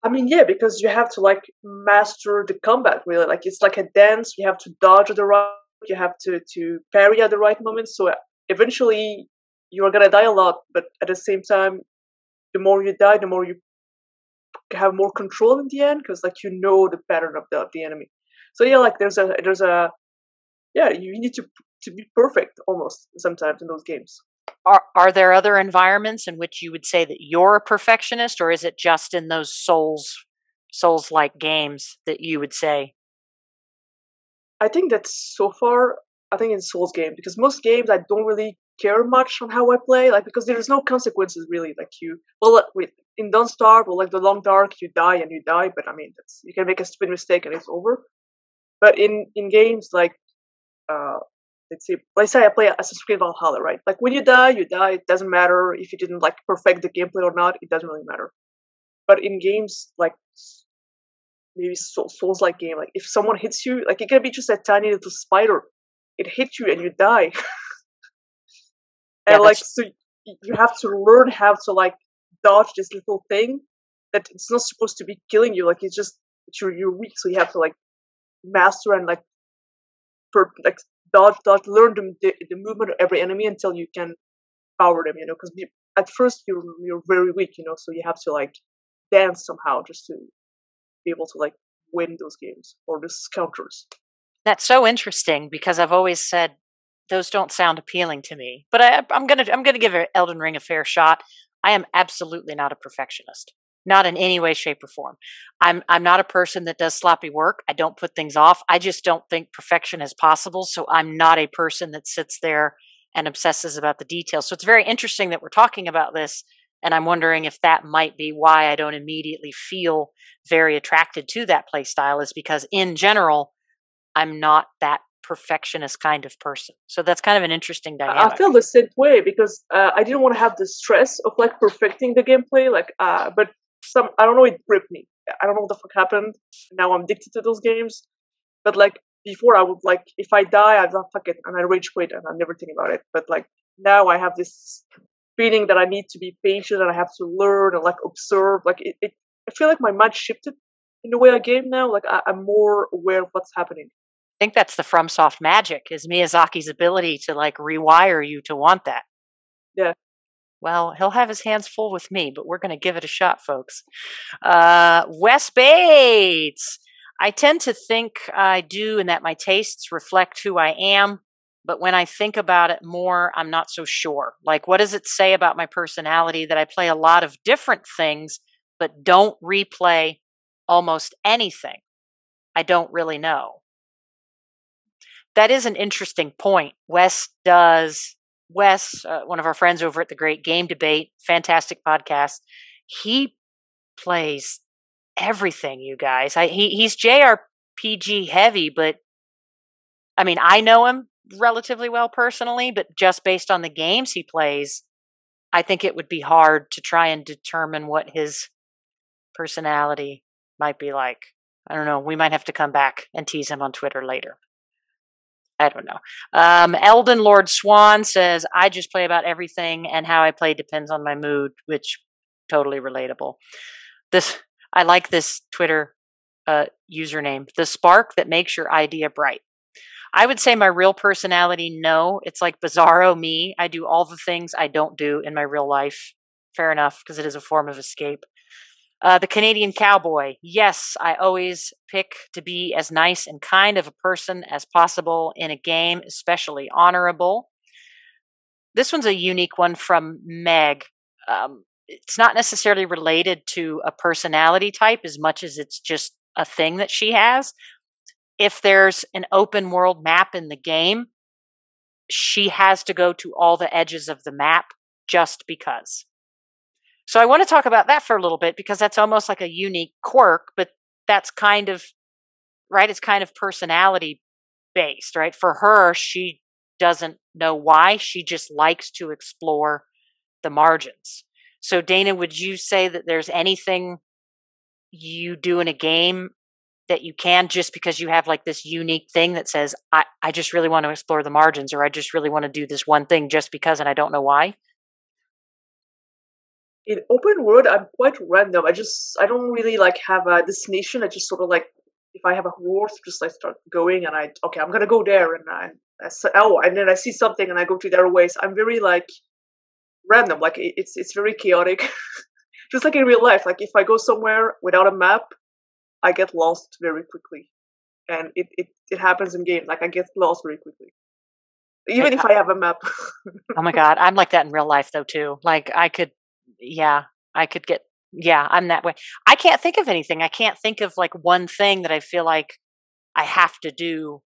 I mean, yeah, because you have to like master the combat. Really, like it's like a dance. You have to dodge at the right. You have to parry at the right moment. So eventually, you are gonna die a lot. But at the same time, the more you die, the more you have more control in the end, because like you know the pattern of the enemy. So yeah, like there's a yeah, you need to be perfect almost sometimes in those games. Are there other environments in which you would say that you're a perfectionist, or is it just in those Souls like games that you would say? I think that's so far. I think in Souls games, because most games I don't really care much on how I play, like because there's no consequences really. Like with in Don't Starve or like the Long Dark, you die and you die. But I mean, you can make a stupid mistake and it's over. But in games like let's say I play Assassin's Creed Valhalla, right? Like when you die, you die. It doesn't matter if you didn't like perfect the gameplay or not. It doesn't really matter. But in games like maybe Souls-like game, like if someone hits you, like it can be just a tiny little spider. It hits you and you die. And like so, you have to learn how to like dodge this little thing that it's not supposed to be killing you. Like it's just you're weak, so you have to like master and like dodge, learn the movement of every enemy until you can power them. Because at first you're very weak. So you have to like dance somehow just to be able to like win those games or those counters. That's so interesting because I've always said those don't sound appealing to me. But I'm gonna give Elden Ring a fair shot. I am absolutely not a perfectionist, not in any way, shape, or form. I'm not a person that does sloppy work. I don't put things off. I just don't think perfection is possible. So I'm not a person that sits there and obsesses about the details. So it's very interesting that we're talking about this. And I'm wondering if that might be why I don't immediately feel very attracted to that play style, is because in general, I'm not that perfectionist kind of person. So that's kind of an interesting dynamic. I feel the same way because I didn't want to have the stress of like perfecting the gameplay. Like, but I don't know, it gripped me. I don't know what the fuck happened. Now I'm addicted to those games. But like before, I would like if I die, I'd fuck it and I rage quit and I never think about it. But like now, I have this feeling that I need to be patient and I have to learn and like observe. Like I feel like my mind shifted in the way I game now. Like I'm more aware of what's happening. I think that's the FromSoft magic, is Miyazaki's ability to like rewire you to want that. Yeah. Well, he'll have his hands full with me, but we're going to give it a shot, folks. Wes Bates. I tend to think I do and that my tastes reflect who I am. But when I think about it more, I'm not so sure. Like, what does it say about my personality that I play a lot of different things, but don't replay almost anything? I don't really know. That is an interesting point. Wes, one of our friends over at the Great Game Debate, fantastic podcast, he plays everything, you guys. He's JRPG heavy, but I mean, I know him relatively well personally, but just based on the games he plays, I think it would be hard to try and determine what his personality might be like. I don't know. We might have to come back and tease him on Twitter later. I don't know. Elden Lord Swan says, I just play about everything and how I play depends on my mood, which totally relatable. I like this Twitter username, the spark that makes your idea bright. I would say my real personality, no. It's like bizarro me. I do all the things I don't do in my real life. Fair enough, because it is a form of escape. The Canadian Cowboy. Yes, I always pick to be as nice and kind of a person as possible in a game, especially honorable. This one's a unique one from Meg. It's not necessarily related to a personality type as much as it's just a thing that she has. If there's an open world map in the game, she has to go to all the edges of the map just because. So I want to talk about that for a little bit because that's almost like a unique quirk, but that's kind of, right? It's kind of personality based, right? For her, she doesn't know why. She just likes to explore the margins. So Dana, would you say that there's anything you do in a game that you can just because you have like this unique thing that says, I just really want to explore the margins, or I just really want to do this one thing just because and I don't know why? In open world, I'm quite random. I don't really like have a destination. I just sort of like, if I have a horse, just like start going and I'm going to go there and then I see something and I go to their ways. I'm very like random. Like it's very chaotic. Just like in real life. Like if I go somewhere without a map, I get lost very quickly. And it happens in games. Like I get lost very quickly. Even if I have a map. Oh my God. I'm like that in real life though too. Like I'm that way. I can't think of anything. I can't think of like one thing that I feel like I have to do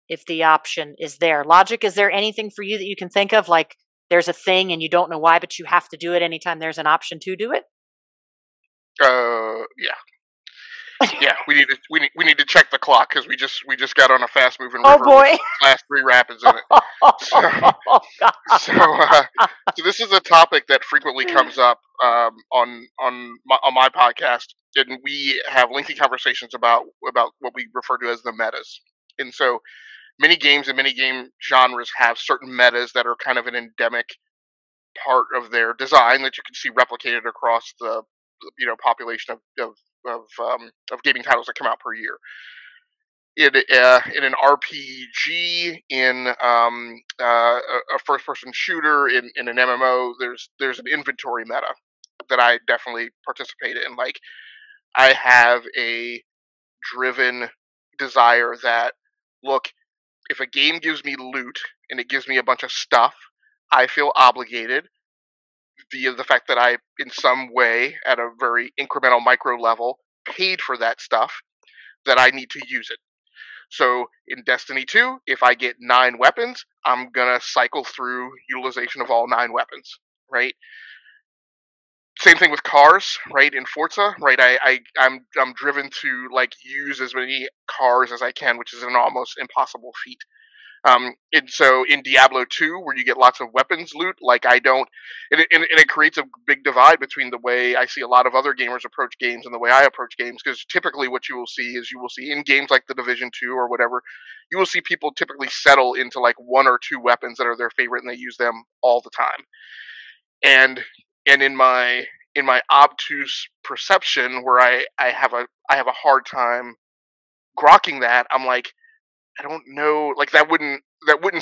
if the option is there. Logiq, is there anything for you that you can think of? Like there's a thing and you don't know why, but you have to do it anytime there's an option to do it? Yeah. Yeah, we need to check the clock because we just got on a fast moving Oh river boy! with class 3 rapids in it. So, God. so this is a topic that frequently comes up on my podcast, and we have lengthy conversations about what we refer to as the metas. And so, many games and many game genres have certain metas that are kind of an endemic part of their design that you can see replicated across the population of gaming titles that come out per year. In an RPG, in a first-person shooter, in an MMO, there's an inventory meta that I definitely participate in. Like, I have a driven desire that, look, if a game gives me loot and it gives me a bunch of stuff, I feel obligated via the fact that I, in some way, at a very incremental micro level, paid for that stuff, that I need to use it. So in Destiny 2, if I get 9 weapons, I'm gonna cycle through utilization of all 9 weapons, right? Same thing with cars, right? In Forza, right? I'm driven to like use as many cars as I can, which is an almost impossible feat. And so in Diablo 2, where you get lots of weapons loot, like I don't, and it creates a big divide between the way I see a lot of other gamers approach games and the way I approach games. Because typically, what you will see is in games like the Division 2 or whatever, you will see people typically settle into like 1 or 2 weapons that are their favorite, and they use them all the time. And in my obtuse perception, where I have a hard time grokking that, I'm like, I don't know, like that wouldn't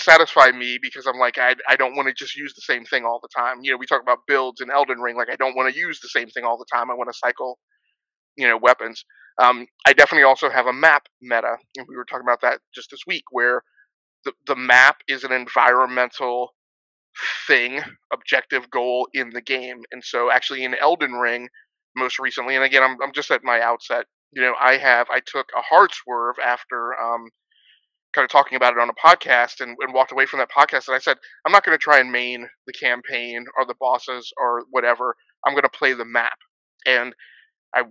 satisfy me, because I'm like, I don't want to just use the same thing all the time. We talk about builds in Elden Ring, like I don't want to use the same thing all the time. I want to cycle, weapons. I definitely also have a map meta, and we were talking about that just this week, where the map is an environmental thing, objective goal in the game. And so actually in Elden Ring, most recently, and again, I'm just at my outset, I took a hard swerve after kind of talking about it on a podcast, and walked away from that podcast, and I said, I'm not going to try and main the campaign or the bosses or whatever. I'm going to play the map. And I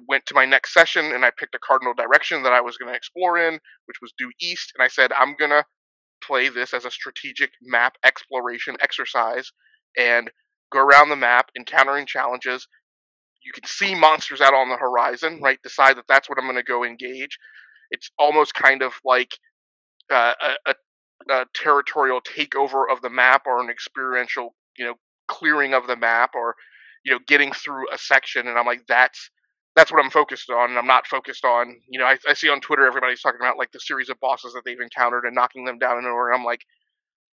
went to my next session, and I picked a cardinal direction that I was going to explore in, which was due east, and I said, I'm going to play this as a strategic map exploration exercise and go around the map encountering challenges. You can see monsters out on the horizon, right? Decide that that's what I'm going to go engage. It's almost kind of like uh, a, a territorial takeover of the map, or an experiential, clearing of the map, or getting through a section. And I'm like, that's what I'm focused on. And I'm not focused on, I see on Twitter everybody's talking about like the series of bosses that they've encountered and knocking them down in order. I'm like,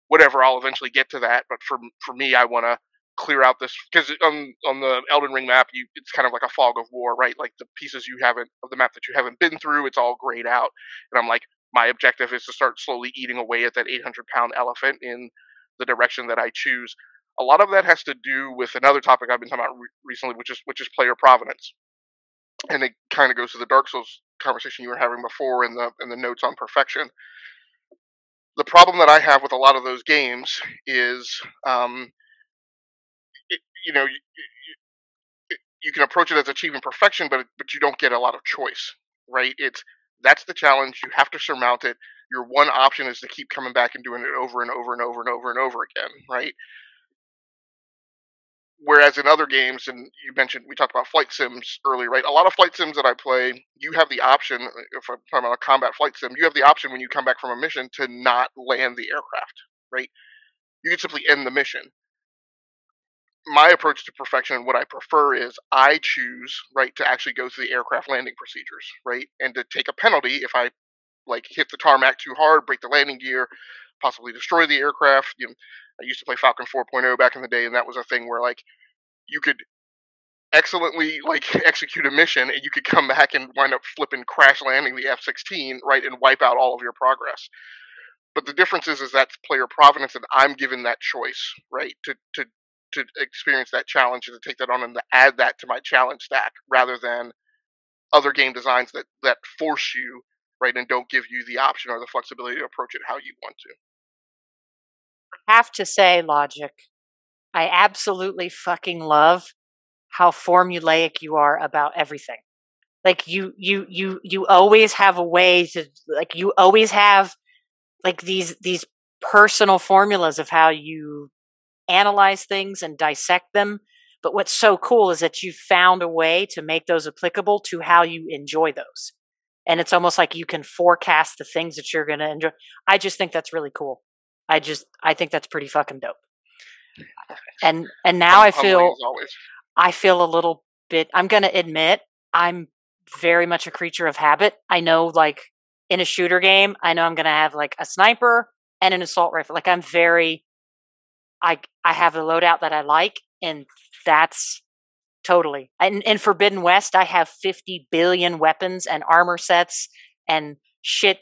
whatever, I'll eventually get to that. But for me, I want to clear out this, because on the Elden Ring map, it's kind of like a fog of war, right? Like the pieces of the map that you haven't been through, it's all grayed out. And I'm like, my objective is to start slowly eating away at that 800-pound elephant in the direction that I choose. A lot of that has to do with another topic I've been talking about recently, which is player provenance, and it kind of goes to the Dark Souls conversation you were having before, and the notes on perfection. The problem that I have with a lot of those games is, it, you know, you can approach it as achieving perfection, but you don't get a lot of choice, right? That's the challenge. You have to surmount it. Your one option is to keep coming back and doing it over and over and over and over and over again, right? Whereas in other games, and we talked about flight sims earlier, right? A lot of flight sims that I play, you have the option, if I'm talking about a combat flight sim, you have the option when you come back from a mission to not land the aircraft, right? You can simply end the mission. My approach to perfection, what I prefer is I choose, right, to actually go through the aircraft landing procedures, right? And to take a penalty if I like hit the tarmac too hard, break the landing gear, possibly destroy the aircraft. I used to play Falcon 4.0 back in the day, and that was a thing where like you could excellently like execute a mission, and you could come back and wind up flipping crash landing the F-16, right, and wipe out all of your progress. But the difference is that's player provenance, and I'm given that choice, right, to experience that challenge and to take that on and to add that to my challenge stack, rather than other game designs that force you, right, and don't give you the option or the flexibility to approach it how you want to. I have to say, Logiq, I absolutely fucking love how formulaic you are about everything. Like you always have a way to, like, you always have like these personal formulas of how you analyze things and dissect them. But what's so cool is that you found a way to make those applicable to how you enjoy those. And it's almost like you can forecast the things that you're going to enjoy. I just think that's really cool. I think that's pretty fucking dope. And now I feel a little bit, I'm going to admit, I'm very much a creature of habit. I know, like, in a shooter game, I know I'm going to have like a sniper and an assault rifle. Like, I have a loadout that I like, and that's totally. In Forbidden West, I have 50 billion weapons and armor sets, and shit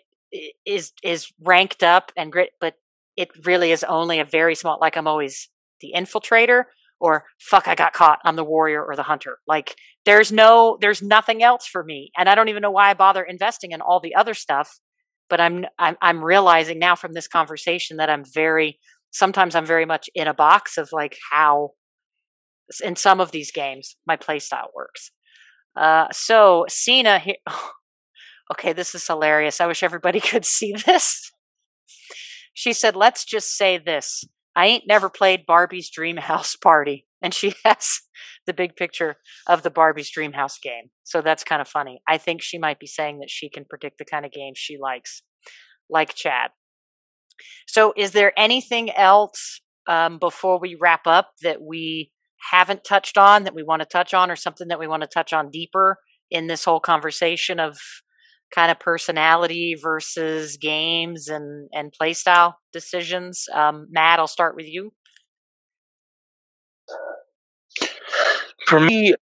is ranked up and grit, but it really is only a very small, like, I'm always the infiltrator, or fuck, I got caught, I'm the warrior or the hunter. Like, there's nothing else for me, and I don't even know why I bother investing in all the other stuff. But I'm realizing now from this conversation that sometimes I'm very much in a box of, like, how in some of these games my play style works. So Cena here, okay, this is hilarious. I wish everybody could see this. She said, "Let's just say this. I ain't never played Barbie's Dream House Party." And she has the big picture of the Barbie's Dream House game. So that's kind of funny. I think she might be saying that she can predict the kind of games she likes, like Chad. So is there anything else before we wrap up that we haven't touched on, that we want to touch on, or something that we want to touch on deeper in this whole conversation of kind of personality versus games and play style decisions? Matt, I'll start with you. For me,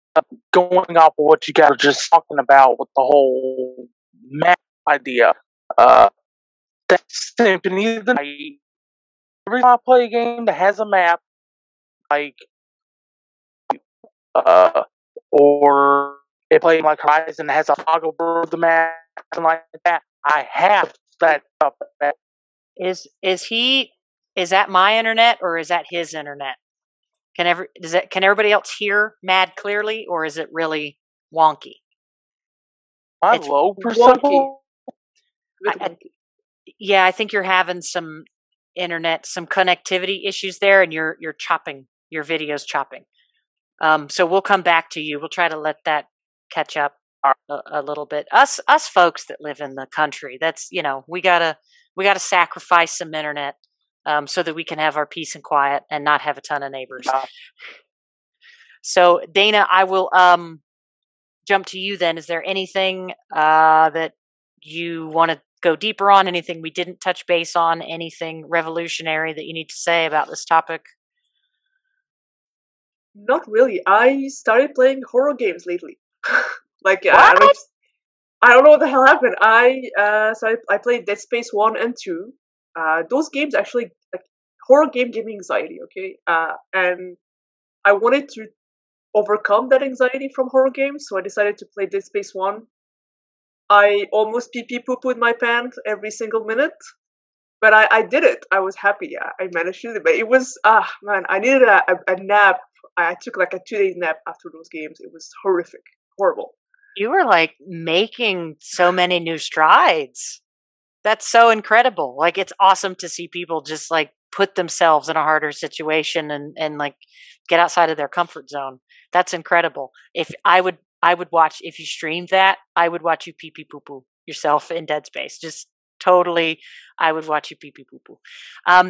going off of what you guys were just talking about with the whole map idea, that Symphony of the Night, every time I play a game that has a map, like, or it playing like Horizon that has a fog over the map, and like that, I have that stuff. Is that my internet, or is that his internet? Can everybody else hear Mad clearly, or is it really wonky? It's low for wonky. Yeah, I think you're having some internet, some connectivity issues there, and you're chopping, your video's chopping. So we'll come back to you. We'll try to let that catch up a little bit. Us folks that live in the country, that's, we gotta sacrifice some internet so that we can have our peace and quiet and not have a ton of neighbors. So Dana, I will jump to you then. Is there anything that you want to go deeper on? Anything we didn't touch base on? Anything revolutionary that you need to say about this topic? Not really. I started playing horror games lately. Like, what? I don't know what the hell happened. I played Dead Space 1 and 2. Those games actually, like, horror game gave me anxiety, okay? And I wanted to overcome that anxiety from horror games, so I decided to play Dead Space 1. I almost pee-poo-pooed my pants every single minute, but I did it. I was happy. I managed to do it. But it was, man, I needed a nap. I took like a 2 days nap after those games. It was horrific. Horrible. You were like making so many new strides. That's so incredible. Like, it's awesome to see people just like put themselves in a harder situation and like get outside of their comfort zone. That's incredible. If I would watch, if you streamed that, I would watch you pee pee poo poo yourself in Dead Space. Just totally, I would watch you pee pee poo poo.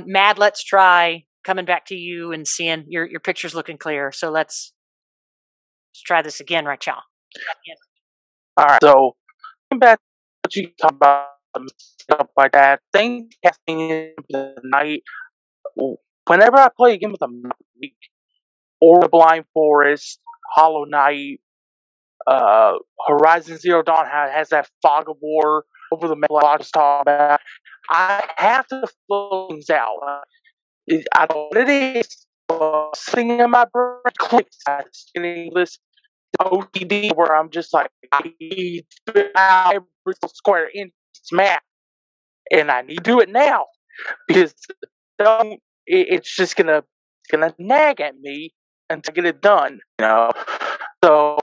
Mad, let's try coming back to you and seeing your picture's looking clear. So let's try this again, right, y'all? All right. So coming back to what you talk about, stuff like that, things casting in the night. Whenever I play a game with a map, or Blind Forest, Hollow Knight, Horizon Zero Dawn has that fog of war over the map I was talking about, I have to flow things out. I don't know what it is. Sitting in my brain clicks, getting this OCD where I'm just like, I need to fit out every square inch of this map, and I need to do it now because it's just gonna nag at me until I get it done. So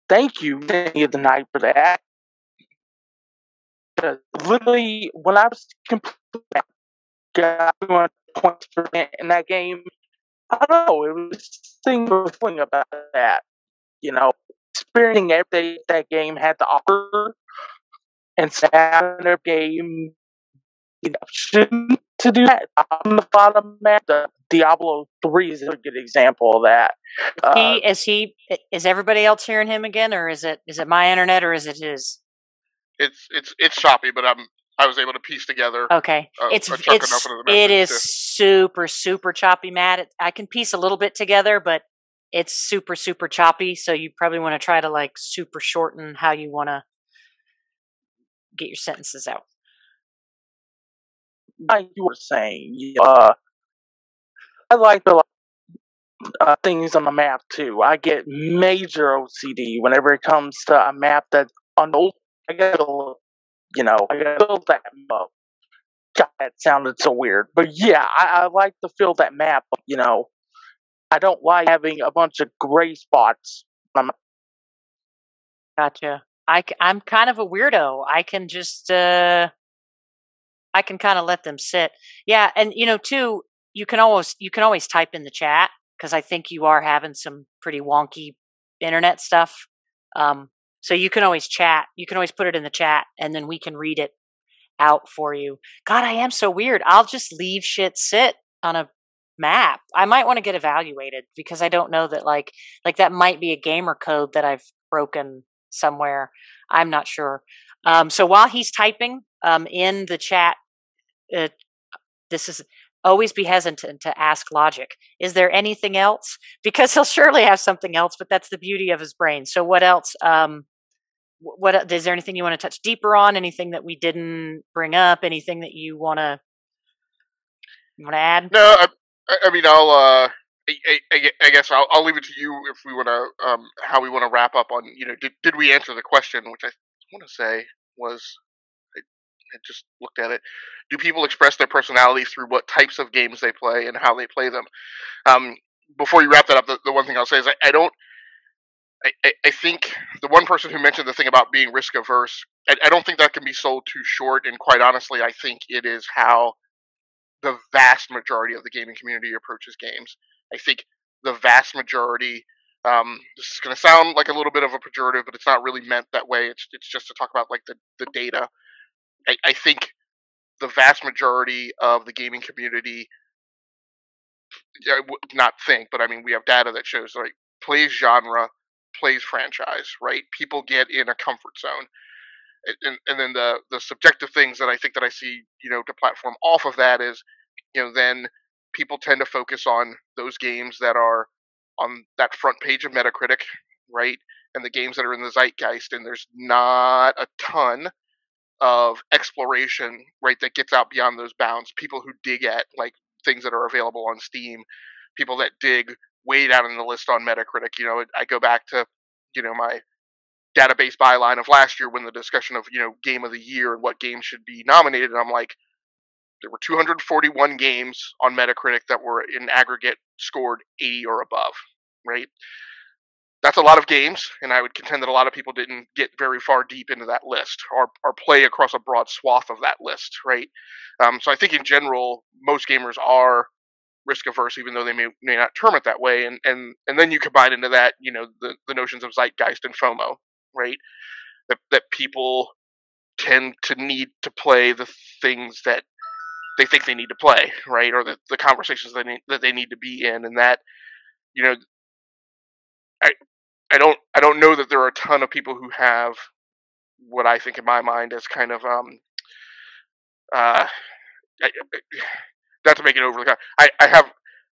Thank you, Day of the Night, for that. Literally, when I was completely got 200 points per minute in that game, I don't know, it was thing feeling about that. Experiencing everything that game had to offer, and having a game option to do that on the bottom map. The Diablo 3 is a good example of that. Is everybody else hearing him again, or is it my internet, or is it his? It's choppy, but I was able to piece together. Okay, it is super choppy, Matt. I can piece a little bit together, but it's super choppy. So you probably want to try to like super shorten how you want to get your sentences out. Like you were saying, I like the things on the map too. I get major OCD whenever it comes to a map that's old. I gotta build that up. God, that sounded so weird, but yeah, I like to fill that map. I don't like having a bunch of gray spots. Gotcha. I'm kind of a weirdo. I can just I can kind of let them sit. Yeah, and too, you can always type in the chat, because I think you are having some pretty wonky internet stuff. So you can always chat. You can always put it in the chat, and then we can read it out for you. God, I am so weird. I'll just leave shit sit on a map. I might want to get evaluated, because I don't know that like that might be a gamer code that I've broken somewhere. I'm not sure. So while he's typing in the chat, this is always be hesitant to ask Logiq, is there anything else? Because he'll surely have something else, but that's the beauty of his brain. So what else? What is there anything you want to touch deeper on? Anything that we didn't bring up? Anything that you want to add? No, I mean, I guess I'll leave it to you if we want to how we want to wrap up on did we answer the question, which I want to say was I just looked at it. Do people express their personalities through what types of games they play and how they play them? Before you wrap that up, the one thing I'll say is I don't. I think the one person who mentioned the thing about being risk averse, I don't think that can be sold too short. And quite honestly, I think it is how the vast majority of the gaming community approaches games. I think the vast majority. This is going to sound like a little bit of a pejorative, but it's not really meant that way. It's just to talk about like the data. I think the vast majority of the gaming community, not think, but I mean, we have data that shows like plays genre, plays franchise, right? People get in a comfort zone. And then the subjective things that I think that I see, to platform off of that is, then people tend to focus on those games that are on that front page of Metacritic, right? And the games that are in the zeitgeist, and there's not a ton of exploration, right, that gets out beyond those bounds. People who dig at like things that are available on Steam, people that dig way down in the list on Metacritic. I go back to my database byline of last year when the discussion of game of the year and what games should be nominated, and I'm like, there were 241 games on Metacritic that were in aggregate scored 80 or above, right? That's a lot of games, and I would contend that a lot of people didn't get very far deep into that list or play across a broad swath of that list, right? So I think in general, most gamers are risk averse, even though they may not term it that way. And then you combine into that, the notions of zeitgeist and FOMO, right? That people tend to need to play the things that they think they need to play, right? Or the conversations that they need to be in, and that, I don't know that there are a ton of people who have what I think in my mind as kind of not to make it overly. I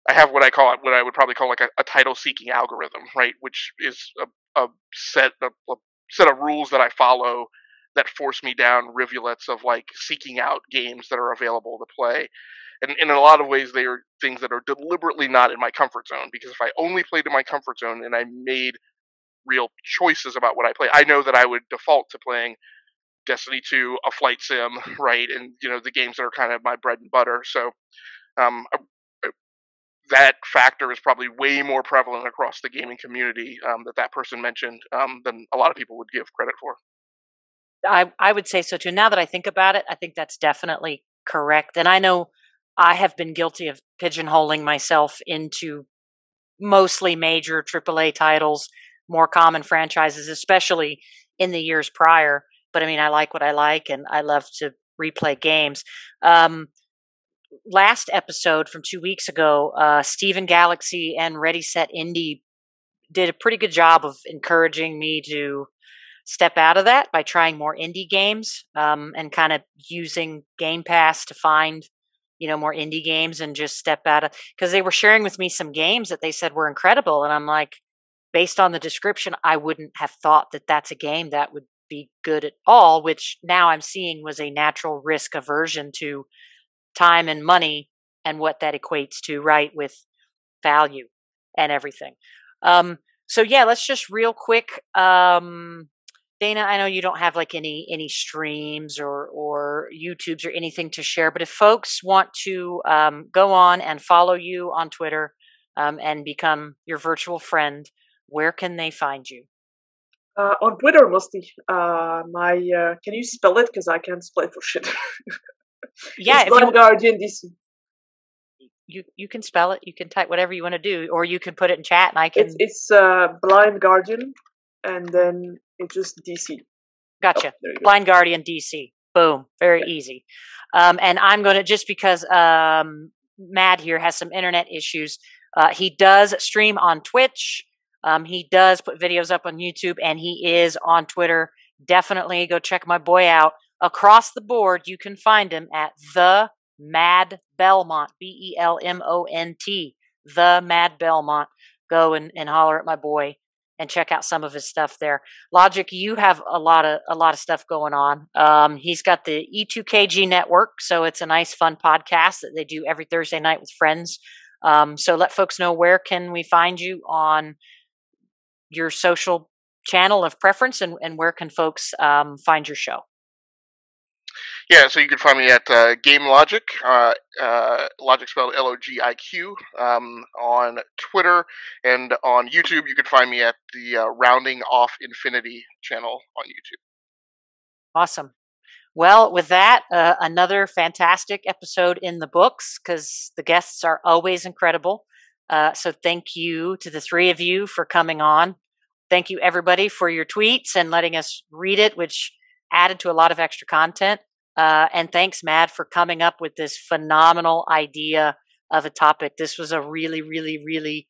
have what I would probably call like a title seeking algorithm, right? Which is a set of rules that I follow that force me down rivulets of like seeking out games that are available to play. And in a lot of ways, they are things that are deliberately not in my comfort zone, because if I only played in my comfort zone and I made real choices about what I play, I know that I would default to playing Destiny 2, a flight sim, right, and the games that are kind of my bread and butter. So that factor is probably way more prevalent across the gaming community that person mentioned than a lot of people would give credit for. I would say so too. Now that I think about it, I think that's definitely correct. And I know I have been guilty of pigeonholing myself into mostly major AAA titles, more common franchises, especially in the years prior. But I mean, I like what I like, and I love to replay games. Last episode from 2 weeks ago, Steven Galaxy and Ready Set Indie did a pretty good job of encouraging me to step out of that by trying more indie games and kind of using Game Pass to find more indie games and just step out of, because they were sharing with me some games that they said were incredible, and I'm like, based on the description, I wouldn't have thought that that's a game that would be good at all, which now I'm seeing was a natural risk aversion to time and money and what that equates to, right, with value and everything. So yeah, let's just real quick, Dana, I know you don't have like any streams or YouTubes or anything to share, but if folks want to go on and follow you on Twitter and become your virtual friend, where can they find you? On Twitter mostly. Can you spell it? Because I can't spell it for shit. Yeah, it's Blind Guardian DC. You can spell it. You can type whatever you want to do, or you can put it in chat, and I can. It's Blind Guardian, and then it's just DC. Gotcha. Blind Guardian DC. Boom. Very easy. And I'm going to, just because Mad here has some internet issues, he does stream on Twitch. He does put videos up on YouTube, and he is on Twitter. Definitely go check my boy out. Across the board, you can find him at the Mad Belmont, Belmont, the Mad Belmont. Go and holler at my boy and check out some of his stuff there. Logiq, you have a lot of stuff going on. He's got the E2KG network, so it's a nice, fun podcast that they do every Thursday night with friends. So let folks know, where can we find you on your social channel of preference, and where can folks find your show? Yeah, so you can find me at Game Logiq, Logiq spelled Logiq, on Twitter, and on YouTube you can find me at the Rounding Off Infinity channel on YouTube. Awesome. Well, with that, another fantastic episode in the books, because the guests are always incredible. So thank you to the three of you for coming on. Thank you, everybody, for your tweets and letting us read it, which added to a lot of extra content. And thanks, Mad, for coming up with this phenomenal idea of a topic. This was a really, really, really,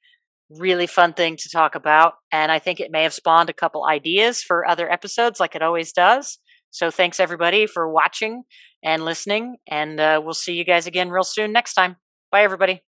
really fun thing to talk about. And I think it may have spawned a couple ideas for other episodes, like it always does. So thanks, everybody, for watching and listening. And we'll see you guys again real soon next time. Bye, everybody.